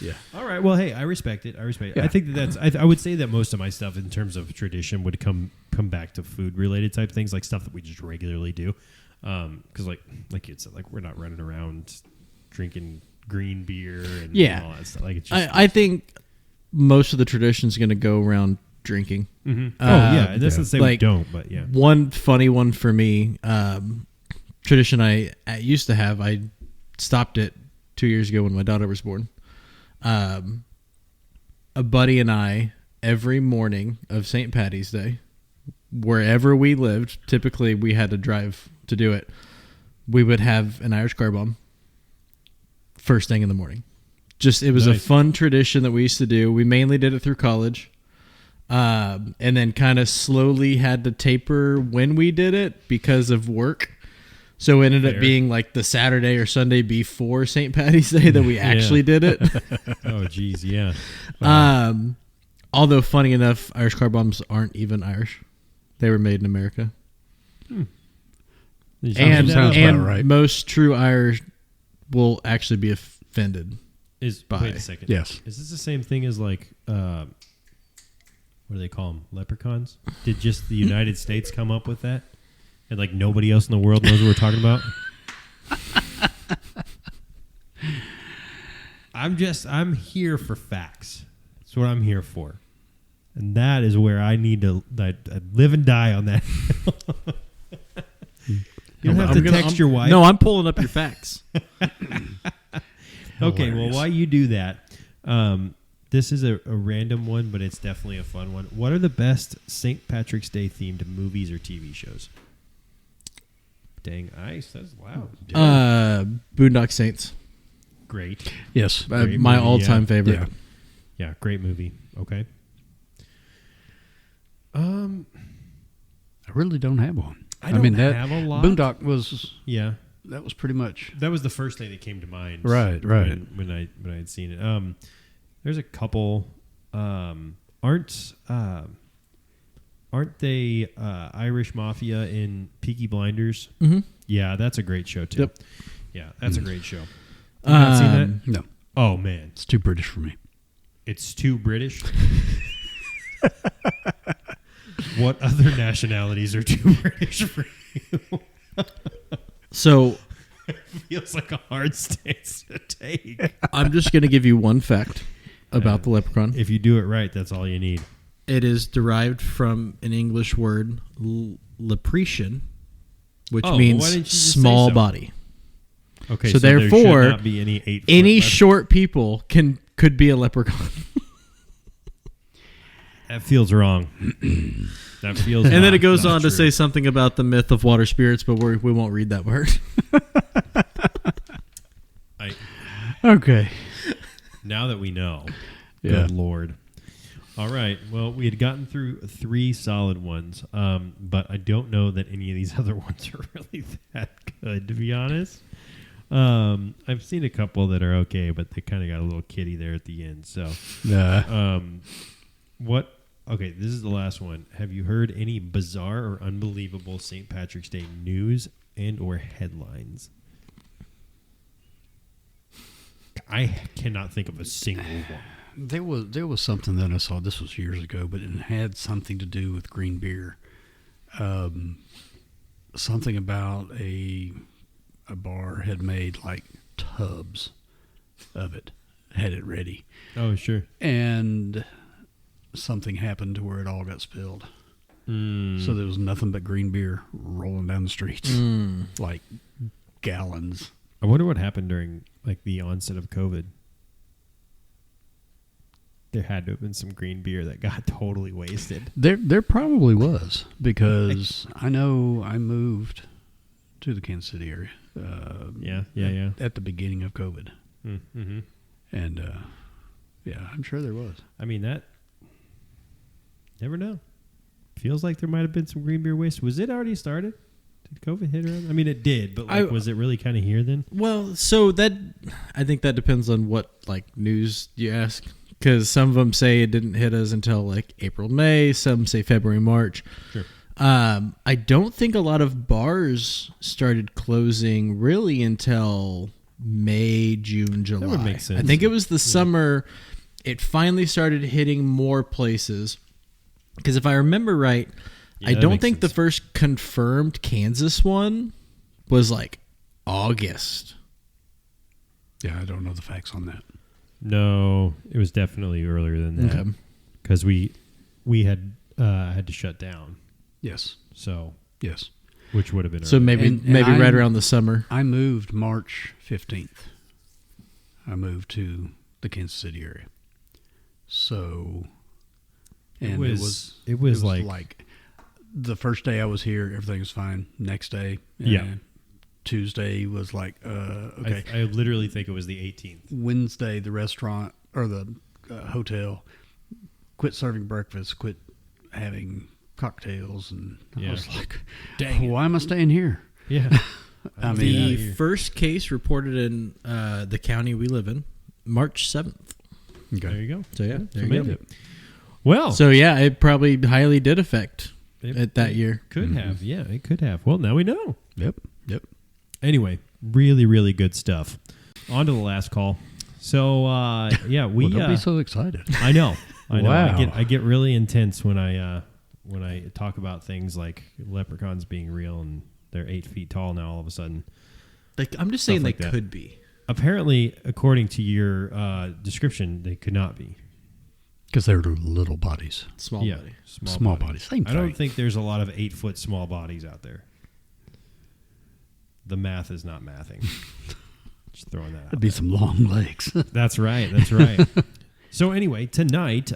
Yeah. All right. Well, hey, I respect it. Yeah. I think that's. I would say that most of my stuff in terms of tradition would come back to food related type things, like stuff that we just regularly do. Because like you said, like we're not running around drinking green beer and Yeah. all that stuff. Like it's just. I think most of the tradition's going to go around drinking. Mhm. Oh yeah, and that's not to say we like, don't, but yeah. One funny one for me, tradition I used to have, I stopped it 2 years ago when my daughter was born. A buddy and I, every morning of St. Paddy's Day, wherever we lived, typically we had to drive to do it, we would have an Irish car bomb first thing in the morning. It was a Nice. fun tradition that we used to do. We mainly did it through college. And then kind of slowly had to taper when we did it because of work. So it ended up Fair. being like the Saturday or Sunday before St. Paddy's Day that we actually did it. Oh geez, yeah. Although funny enough, Irish car bombs aren't even Irish. They were made in America. And sounds about right. most true Irish will actually be offended. Wait a second. Yes. Is this the same thing as like what do they call them? Leprechauns? Did just the United States come up with that? And like nobody else in the world knows what we're talking about? I'm here for facts. That's what I'm here for. And that is where I need to I live and die on that. You don't have to text your wife. No, I'm pulling up your facts. Okay, well, Hilarious. while you do that, this is a random one, but it's definitely a fun one. What are the best St. Patrick's Day themed movies or TV shows? Dang ice, that's loud. Boondock Saints. Great. Yes. Great My movie, all-time yeah. favorite. Yeah. Yeah, great movie. Okay. I really don't have one. I don't have a lot. Boondock was Yeah, pretty much that was the first thing that came to mind. Right. When I had seen it. There's a couple. Aren't they Irish Mafia in Peaky Blinders? Mm-hmm. Yeah, that's a great show too. Yep. Yeah, that's a great show. You not seen that? no. Oh man, It's too British for me. it's too British. What other nationalities are too British for you? So feels like a hard stance to take. I'm just going to give you one fact about the leprechaun. If you do it right, that's all you need. It is derived from an English word, lepretian, which Oh, why means didn't you just small say so? body. Okay, So there therefore, should not be any 8 Any short people could be a leprechaun. That feels wrong. That feels. And then not- it goes not on to true. say something about the myth of water spirits, but we won't read that part. Okay. Now that we know, Yeah. good Lord. All right. Well, we had gotten through 3 solid ones, but I don't know that any of these other ones are really that good, to be honest. I've seen a couple that are okay, but they kind of got a little kitty there at the end. So, what? Okay, this is the last one. Have you heard any bizarre or unbelievable St. Patrick's Day news and or headlines? I cannot think of a single one. There was something that I saw. This was years ago, but it had something to do with green beer. Something about a bar had made like tubs of it, had it ready, Oh, sure. and something happened to where it all got spilled. So there was nothing but green beer rolling down the streets, like gallons. I wonder what happened during like the onset of COVID. There had to have been some green beer that got totally wasted. There probably was, because I know I moved to the Kansas City area. Yeah. At the beginning of COVID, Mm-hmm. and I'm sure there was. I mean, that never know. Feels like there might have been some green beer waste. Was it already started? Did COVID hit around? I mean, it did, but like, was it really kind of here then? Well, so I think that depends on what like news you ask, because some of them say it didn't hit us until like April, May. Some say February, March. Sure. I don't think a lot of bars started closing really until May, June, July. would make sense. I think it was the summer. It finally started hitting more places. Because if I remember right, Yeah, I that don't makes think the sense. first confirmed Kansas one was like August. Yeah, I don't know the facts on that. No, it was definitely earlier than that Okay. because we had to shut down. Yes, So, yes. which would have been So early. maybe And right I'm- around the summer. I moved March 15th. I moved to the Kansas City area. So, and It it was was like the first day I was here, everything was fine. Next day, Yeah. Tuesday was like, okay. I literally think it was the 18th. Wednesday, the restaurant or the hotel quit serving breakfast, quit having cocktails, and Yeah. I was like, Dang it. why am I staying here? Yeah. I Get mean, out The of here. first case reported in the county we live in, March 7th. There you go. So yeah, there you maybe. go. Well, So yeah, it probably highly did affect it- it that year. could have. Yeah, it could have. Well, now we know. Yep. Anyway, really, really good stuff. On to the last call. So, yeah, we. Well, don't be so excited. I know. Wow. I get really intense when I talk about things like leprechauns being real and they're 8 feet tall now. All of a sudden, Like I'm just saying Stuff like they that. could be. apparently, according to your description, they could not be. Because they're little bodies. Small body. Small bodies. Same I don't thing. think there's a lot of 8-foot small bodies out there. The math is not mathing. Just throwing that out. That'd be some long legs. That's right. That's right. So anyway, tonight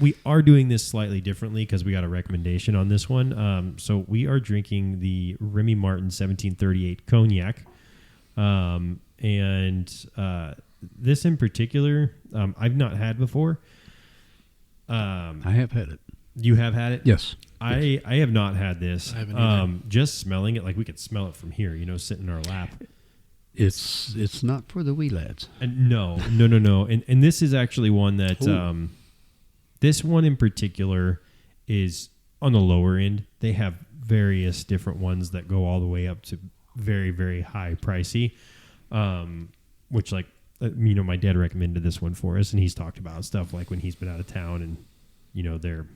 we are doing this slightly differently because we got a recommendation on this one. So we are drinking the Remy Martin 1738 cognac, and this in particular I've not had before. I have had it. You have had it? Yes. I have not had this. I haven't either. Just smelling it, like we could smell it from here, sitting in our lap. It's not for the wee lads. And no. And this is actually one that this one in particular is on the lower end. They have various different ones that go all the way up to very, very high pricey, which like, my dad recommended this one for us, and he's talked about stuff like when he's been out of town and, they're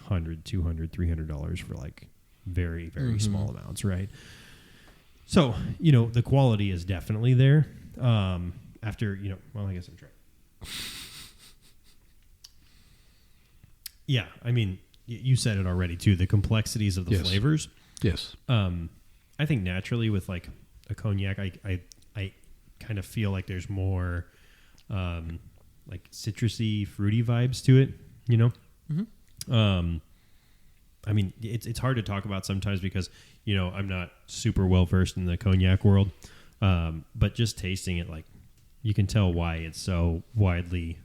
$100, $200, $300 for like very, very small amounts, right? So, the quality is definitely there. After, well, I guess I'm trying. Yeah, I mean, you said it already too. The complexities of the Yes. flavors. Yes. I think naturally with like a cognac, I kind of feel like there's more like citrusy, fruity vibes to it. I mean, it's hard to talk about sometimes because I'm not super well versed in the cognac world, but just tasting it, like you can tell why it's so widely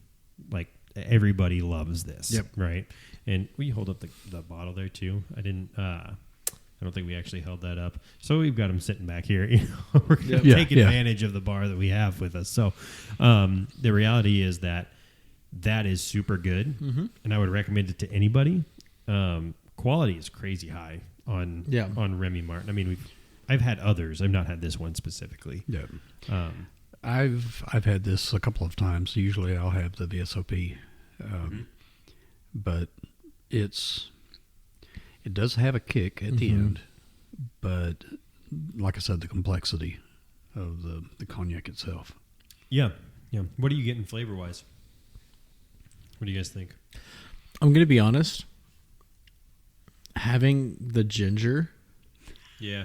like. Everybody loves this, Yep. right? And will you hold up the bottle there too? I didn't. I don't think we actually held that up. So we've got them sitting back here. We're going to Yeah, take yeah. advantage of the bar that we have with us. So the reality is that is super good, and I would recommend it to anybody. Quality is crazy high on Remy Martin. I mean, I've had others. I've not had this one specifically. Yeah. Um, I've had this a couple of times. Usually I'll have the VSOP, but it does have a kick at the end. But like I said, the complexity of the cognac itself. yeah. What are you getting flavor wise? What do you guys think? I'm going to be honest. Having the ginger, Yeah.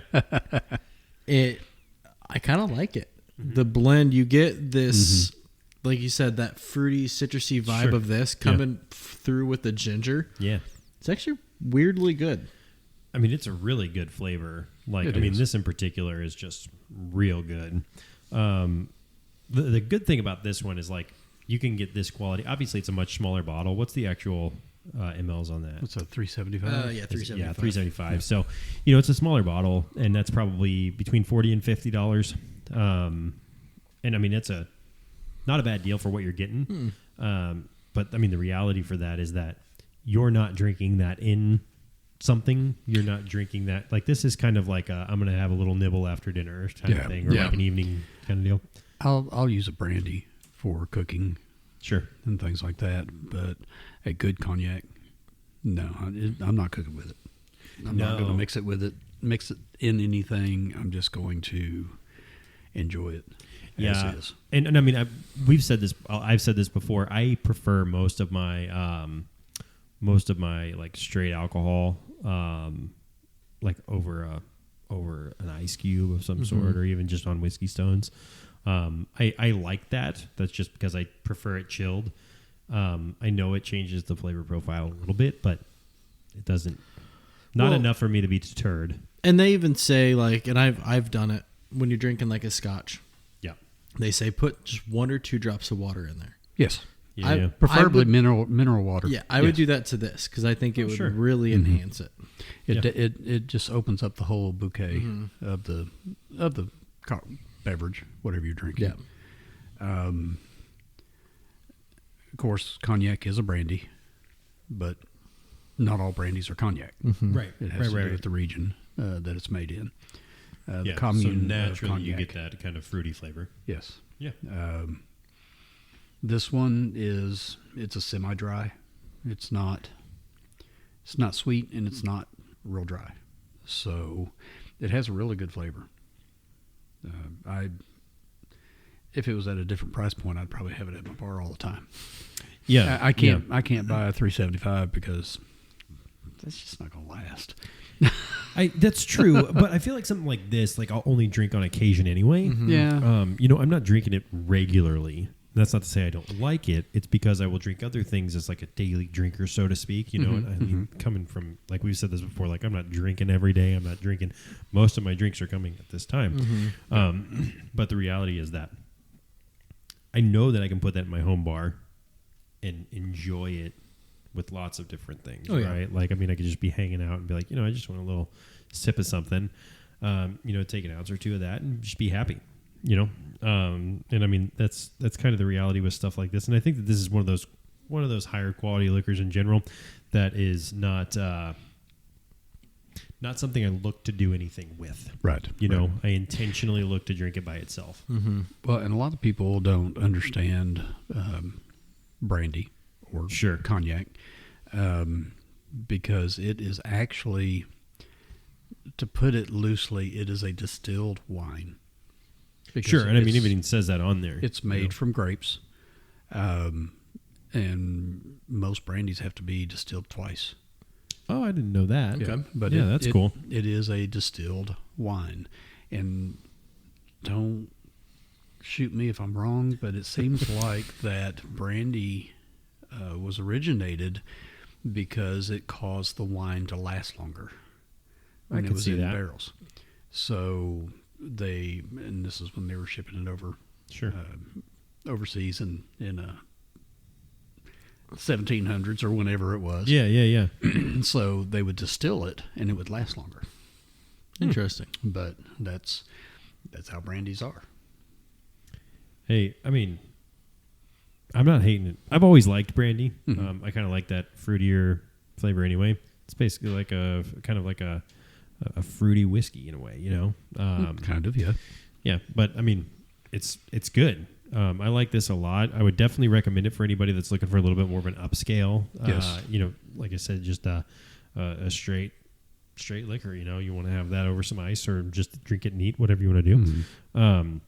I kind of like it. The blend, you get this, like you said, that fruity, citrusy vibe Sure. of this coming through with the ginger. Yeah. It's actually weirdly good. I mean, it's a really good flavor. Like, It I mean, is. this in particular is just real good. The good thing about this one is like you can get this quality. Obviously, it's a much smaller bottle. What's the actual mLs on that? What's a 375? Yeah, 375. Yeah, 375. So, it's a smaller bottle, and that's probably between $40 and $50. And I mean, it's not a bad deal for what you're getting. But I mean, the reality for that is that you're not drinking that in something. You're not drinking that. Like, this is kind of like I'm going to have a little nibble after dinner kind of thing, or like an evening kind of deal. I'll use a brandy for cooking Sure. and things like that, but a good cognac, no, I'm not cooking with it. I'm not going to mix it in anything. I'm just going to enjoy it Yeah, as is. and I mean, I've said this before. I prefer most of my like straight alcohol, like over an ice cube of some sort, or even just on Whiskey Stones. I like that. That's just because I prefer it chilled. I know it changes the flavor profile a little bit, but it doesn't. Not enough for me to be deterred. And they even say, like, and I've done it when you're drinking like a scotch. Yeah. They say put just 1 or 2 drops of water in there. Yes. Yeah. Preferably would- mineral water. Yeah, I would do that to this because I think it would sure. really enhance it. It just opens up the whole bouquet of the beverage, whatever you're drinking. Yeah. Of course, cognac is a brandy, but not all brandies are cognac. Right. It has to do with the region that it's made in. The Yeah. commune So of naturally, you cognac. get that kind of fruity flavor. Yes. Yeah. This one it's a semi-dry. It's not sweet and it's not real dry. So it has a really good flavor. If it was at a different price point, I'd probably have it at my bar all the time. Yeah. I can't buy a 375 because that's just not going to last. That's true, but I feel like something like this, like I'll only drink on occasion anyway. Yeah. I'm not drinking it regularly. That's not to say I don't like it. It's because I will drink other things as like a daily drinker, so to speak. And I mean, coming from, like we've said this before, like I'm not drinking every day. I'm not drinking. Most of my drinks are coming at this time. But the reality is that I know that I can put that in my home bar and enjoy it with lots of different things, right? Like, I mean, I could just be hanging out and be like, I just want a little sip of something, take an ounce or two of that and just be happy, and I mean, that's kind of the reality with stuff like this. And I think that this is one of those higher quality liquors in general that is not something I look to do anything with. Right. I intentionally look to drink it by itself. Well, and a lot of people don't understand brandy or cognac because it is actually to put it loosely, it is a distilled wine. Because Sure, and I mean, it's- even says that on there. it's made from grapes, and most brandies have to be distilled twice. Oh, I didn't know that. Okay. But Yeah, that's cool. It is a distilled wine, and don't shoot me if I'm wrong, but it seems like that brandy was originated because it caused the wine to last longer when I it could was see in that. barrels. So and this is when they were shipping it over Sure. overseas in 1700s or whenever it was. Yeah. So they would distill it and it would last longer. Interesting. But that's how brandies are. Hey, I mean, I'm not hating it. I've always liked brandy. Mhm. I kind of like that fruitier flavor anyway. It's basically like a kind of like a fruity whiskey in a way, you know. Kind of, yeah. Yeah, but I mean, it's good. I like this a lot. I would definitely recommend it for anybody that's looking for a little bit more of an upscale. Yes. You know, like I said, just a straight liquor. You know, you want to have that over some ice or just drink it neat, whatever you want to do. Mhm.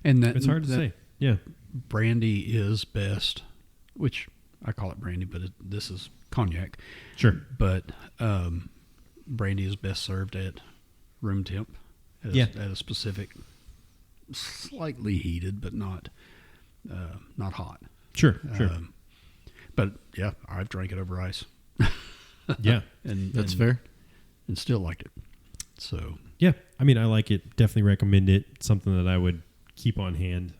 And that It's hard to that say. Yeah. brandy is best, which I call it brandy, but this is cognac. Sure. But brandy is best served at room temp. At a specific, slightly heated, but not hot. Sure. But yeah, I've drank it over ice. Yeah. and That's and- fair. and still liked it. So Yeah. I mean, I like it. Definitely recommend it. Something that I would keep on hand.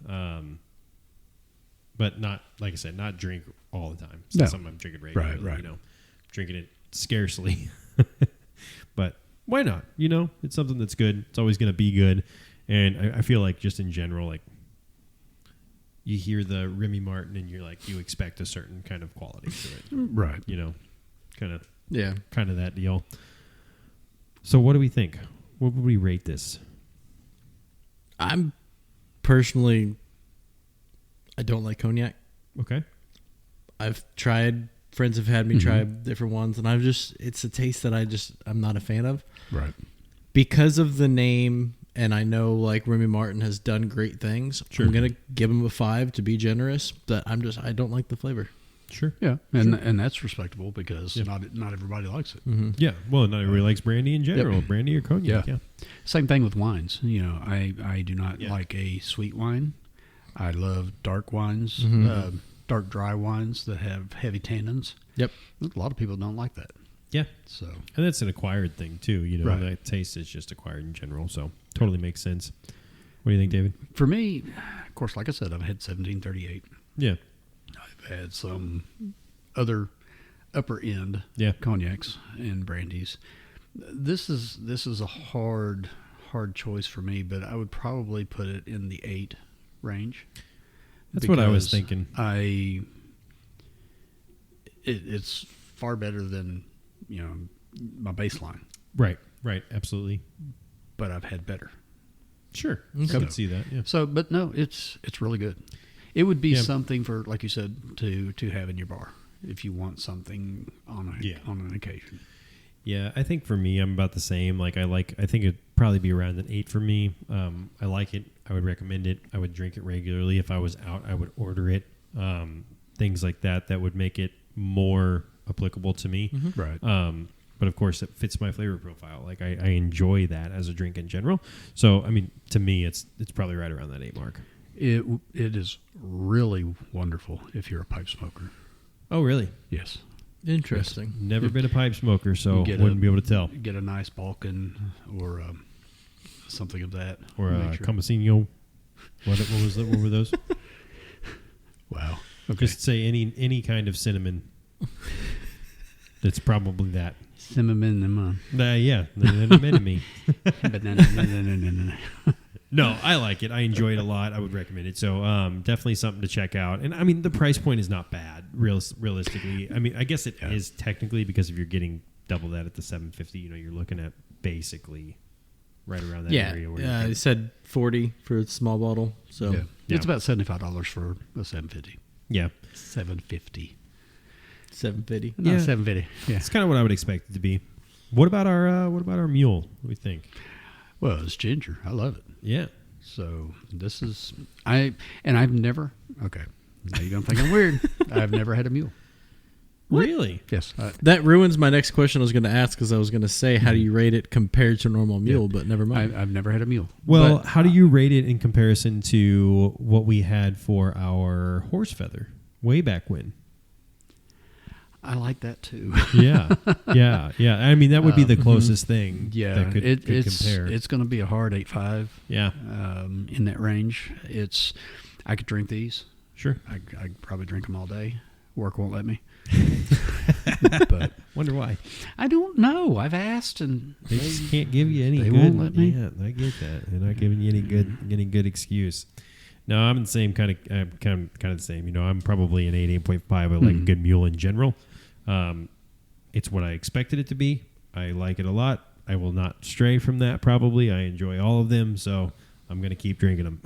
But not, like I said, not drink all the time. It's No. not something I'm drinking regularly. Right. You know, drinking it scarcely. But why not? You know, it's something that's good. It's always going to be good. And I feel like just in general, like you hear the Remy Martin and you're like, you expect a certain kind of quality to it. right. You know, kind of Yeah. that deal. So what do we think? What would we rate this? I'm personally, I don't like cognac. Okay. I've tried, friends have had me try different ones, and it's a taste that I'm not a fan of. Right. Because of the name, and I know like Remy Martin has done great things, Sure. I'm going to give him a 5 to be generous, but I don't like the flavor. Sure. Yeah, and that's respectable because Yeah. not everybody likes it. Yeah. Well, not everybody likes brandy in general. Brandy or cognac. Yeah. Yeah. Same thing with wines. You know, I do not Yeah. like a sweet wine. I love dark wines, dark dry wines that have heavy tannins. Yep. A lot of people don't like that. Yeah. So And that's an acquired thing too. You know, Right. that taste is just acquired in general. So totally makes sense. What do you think, David? for me, of course, like I said, I've had 1738. Yeah. I've had some other upper end Yeah. cognacs and brandies. This is a hard choice for me, but I would probably put it in the 8 range. That's what I was because thinking. It's far better than, you know, my baseline, Right. Right. Absolutely. but I've had better. Sure. I Okay. could see that. Yeah. So, but no, it's really good. It would be Yeah. something for, like you said, to have in your bar if you want something on an occasion. Yeah, I think for me, I'm about the same. I think it'd probably be around an 8 for me. I like it. I would recommend it. I would drink it regularly. If I was out, I would order it. Things like that would make it more applicable to me. Right. But of course, it fits my flavor profile. Like I enjoy that as a drink in general. So I mean, to me, it's probably right around that 8 mark. It is really wonderful if you're a pipe smoker. Oh, really? Yes. Interesting. Never been a pipe smoker, so You wouldn't be able to tell. Get a nice Balkan or something of that Or a nature. Campesino. What was that? What were those? Wow. Okay. Just say any kind of cinnamon. That's probably that. Cinnamon. Yeah, me. Banana. No, I like it. I enjoy it a lot. I would recommend it. So definitely something to check out. And I mean, the price point is not bad, realistically. I mean, I guess it is technically because if you're getting double that at the $7.50, you know, you're looking at basically right around that area. Where I said 40 for a small bottle. So Yeah. Yeah. It's about $75 for a 750. yeah, 750. $7.50. No, Yeah. 750. Yeah. it's kind of what I would expect it to be. What about our mule? What do we think? Well, it's ginger. I love it. Yeah. So this is I've never. Okay, now you're gonna think I'm weird. I've never had a mule. Really? Yes. That ruins my next question I was going to ask, because I was going to say, how do you rate it compared to a normal mule? But never mind. I've never had a mule. Well, But, how do you rate it in comparison to what we had for our horse feather way back when? I like that too. Yeah, yeah. I mean, that would be the closest thing. Yeah, that could compare. It's going to be a hard 8.5. Yeah, In that range. I could drink these. sure. I could probably drink them all day. Work won't let me. But Wonder why I don't know. I've asked, and they just can't give you any they good. won't let me. Yeah, I get that. They're not giving you any good excuse. No, I'm the same kind of the same. I'm probably an 8.5. I like a good mule in general. It's what I expected it to be. I like it a lot. I will not stray from that. Probably, I enjoy all of them, so I'm going to keep drinking them.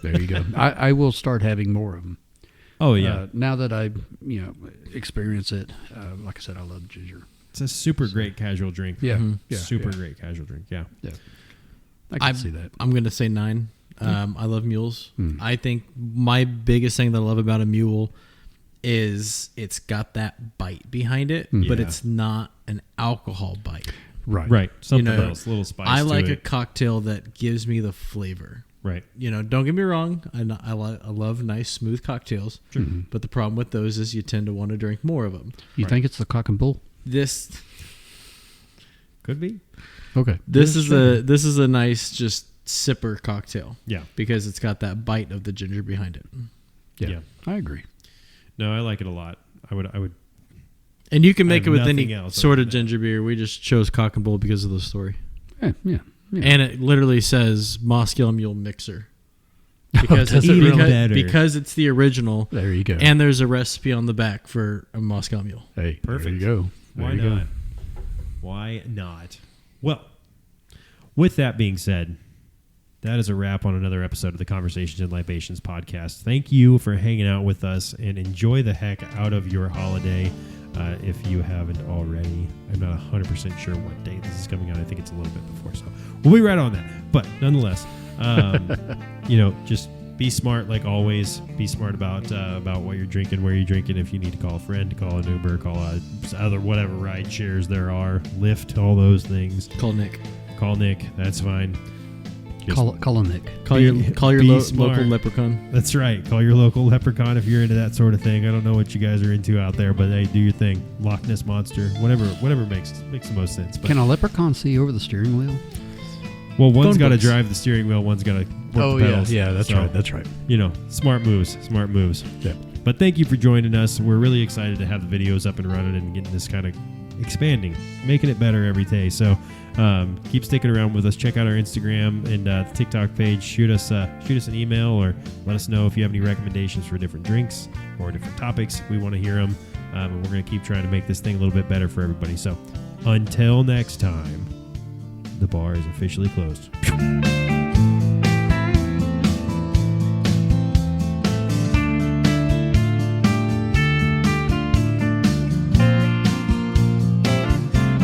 There you go. I will start having more of them. Oh yeah, Now that I experience it, like I said, I love ginger. it's a super great casual drink. Yeah, yeah, super yeah. great casual drink. Yeah. Yeah, I can see that. I'm going to say 9. I love mules. Mm. I think my biggest thing that I love about a mule is it's got that bite behind it, but Yeah. it's not an alcohol bite. Right. Something You know, else, a little spice. I to like a it. cocktail that gives me the flavor. Right. Don't get me wrong. I love nice, smooth cocktails. Sure. But the problem with those is you tend to want to drink more of them. You think it's the cock and bull? This Could be. Okay. this Yeah, is sure. this is a nice just sipper cocktail Yeah. because it's got that bite of the ginger behind it. Yeah. I agree. No, I like it a lot. I would. And you can I make have it with any nothing else sort other of than that. ginger beer. We just chose Cock and Bull because of the story. Yeah. And it literally says Moscow Mule Mixer. Because, does it's, it really? because, Better. because it's the original. There you go. And there's a recipe on the back for a Moscow Mule. Hey, Perfect. There you go. There Why you not? Go. Why not? Well, with that being said, that is a wrap on another episode of the Conversations and Libations podcast. Thank you for hanging out with us, and enjoy the heck out of your holiday if you haven't already. I'm not 100% sure what day this is coming out. I think it's a little bit before, so we'll be right on that. But nonetheless, just be smart like always. Be smart about what you're drinking, where you're drinking. If you need to call a friend, call an Uber, call other whatever ride shares there are, Lyft, all those things. Call Nick. Call Nick. That's fine. Just Call a Nick. Call be- your be local smart. leprechaun. That's right. Call your local leprechaun if you're into that sort of thing. I don't know what you guys are into out there, but hey, do your thing. Loch Ness Monster, whatever makes the most sense. But, Can a leprechaun see over the steering wheel? well, one's Phone got to books. drive the steering wheel, one's got to work the pedals. That's So, right. That's right. Smart moves. Yeah. But thank you for joining us. We're really excited to have the videos up and running and getting this kind of expanding, making it better every day. So keep sticking around with us. Check out our Instagram and the TikTok page. Shoot us an email or let us know if you have any recommendations for different drinks or different topics. We want to hear them, and we're going to keep trying to make this thing a little bit better for everybody. So until next time, the bar is officially closed.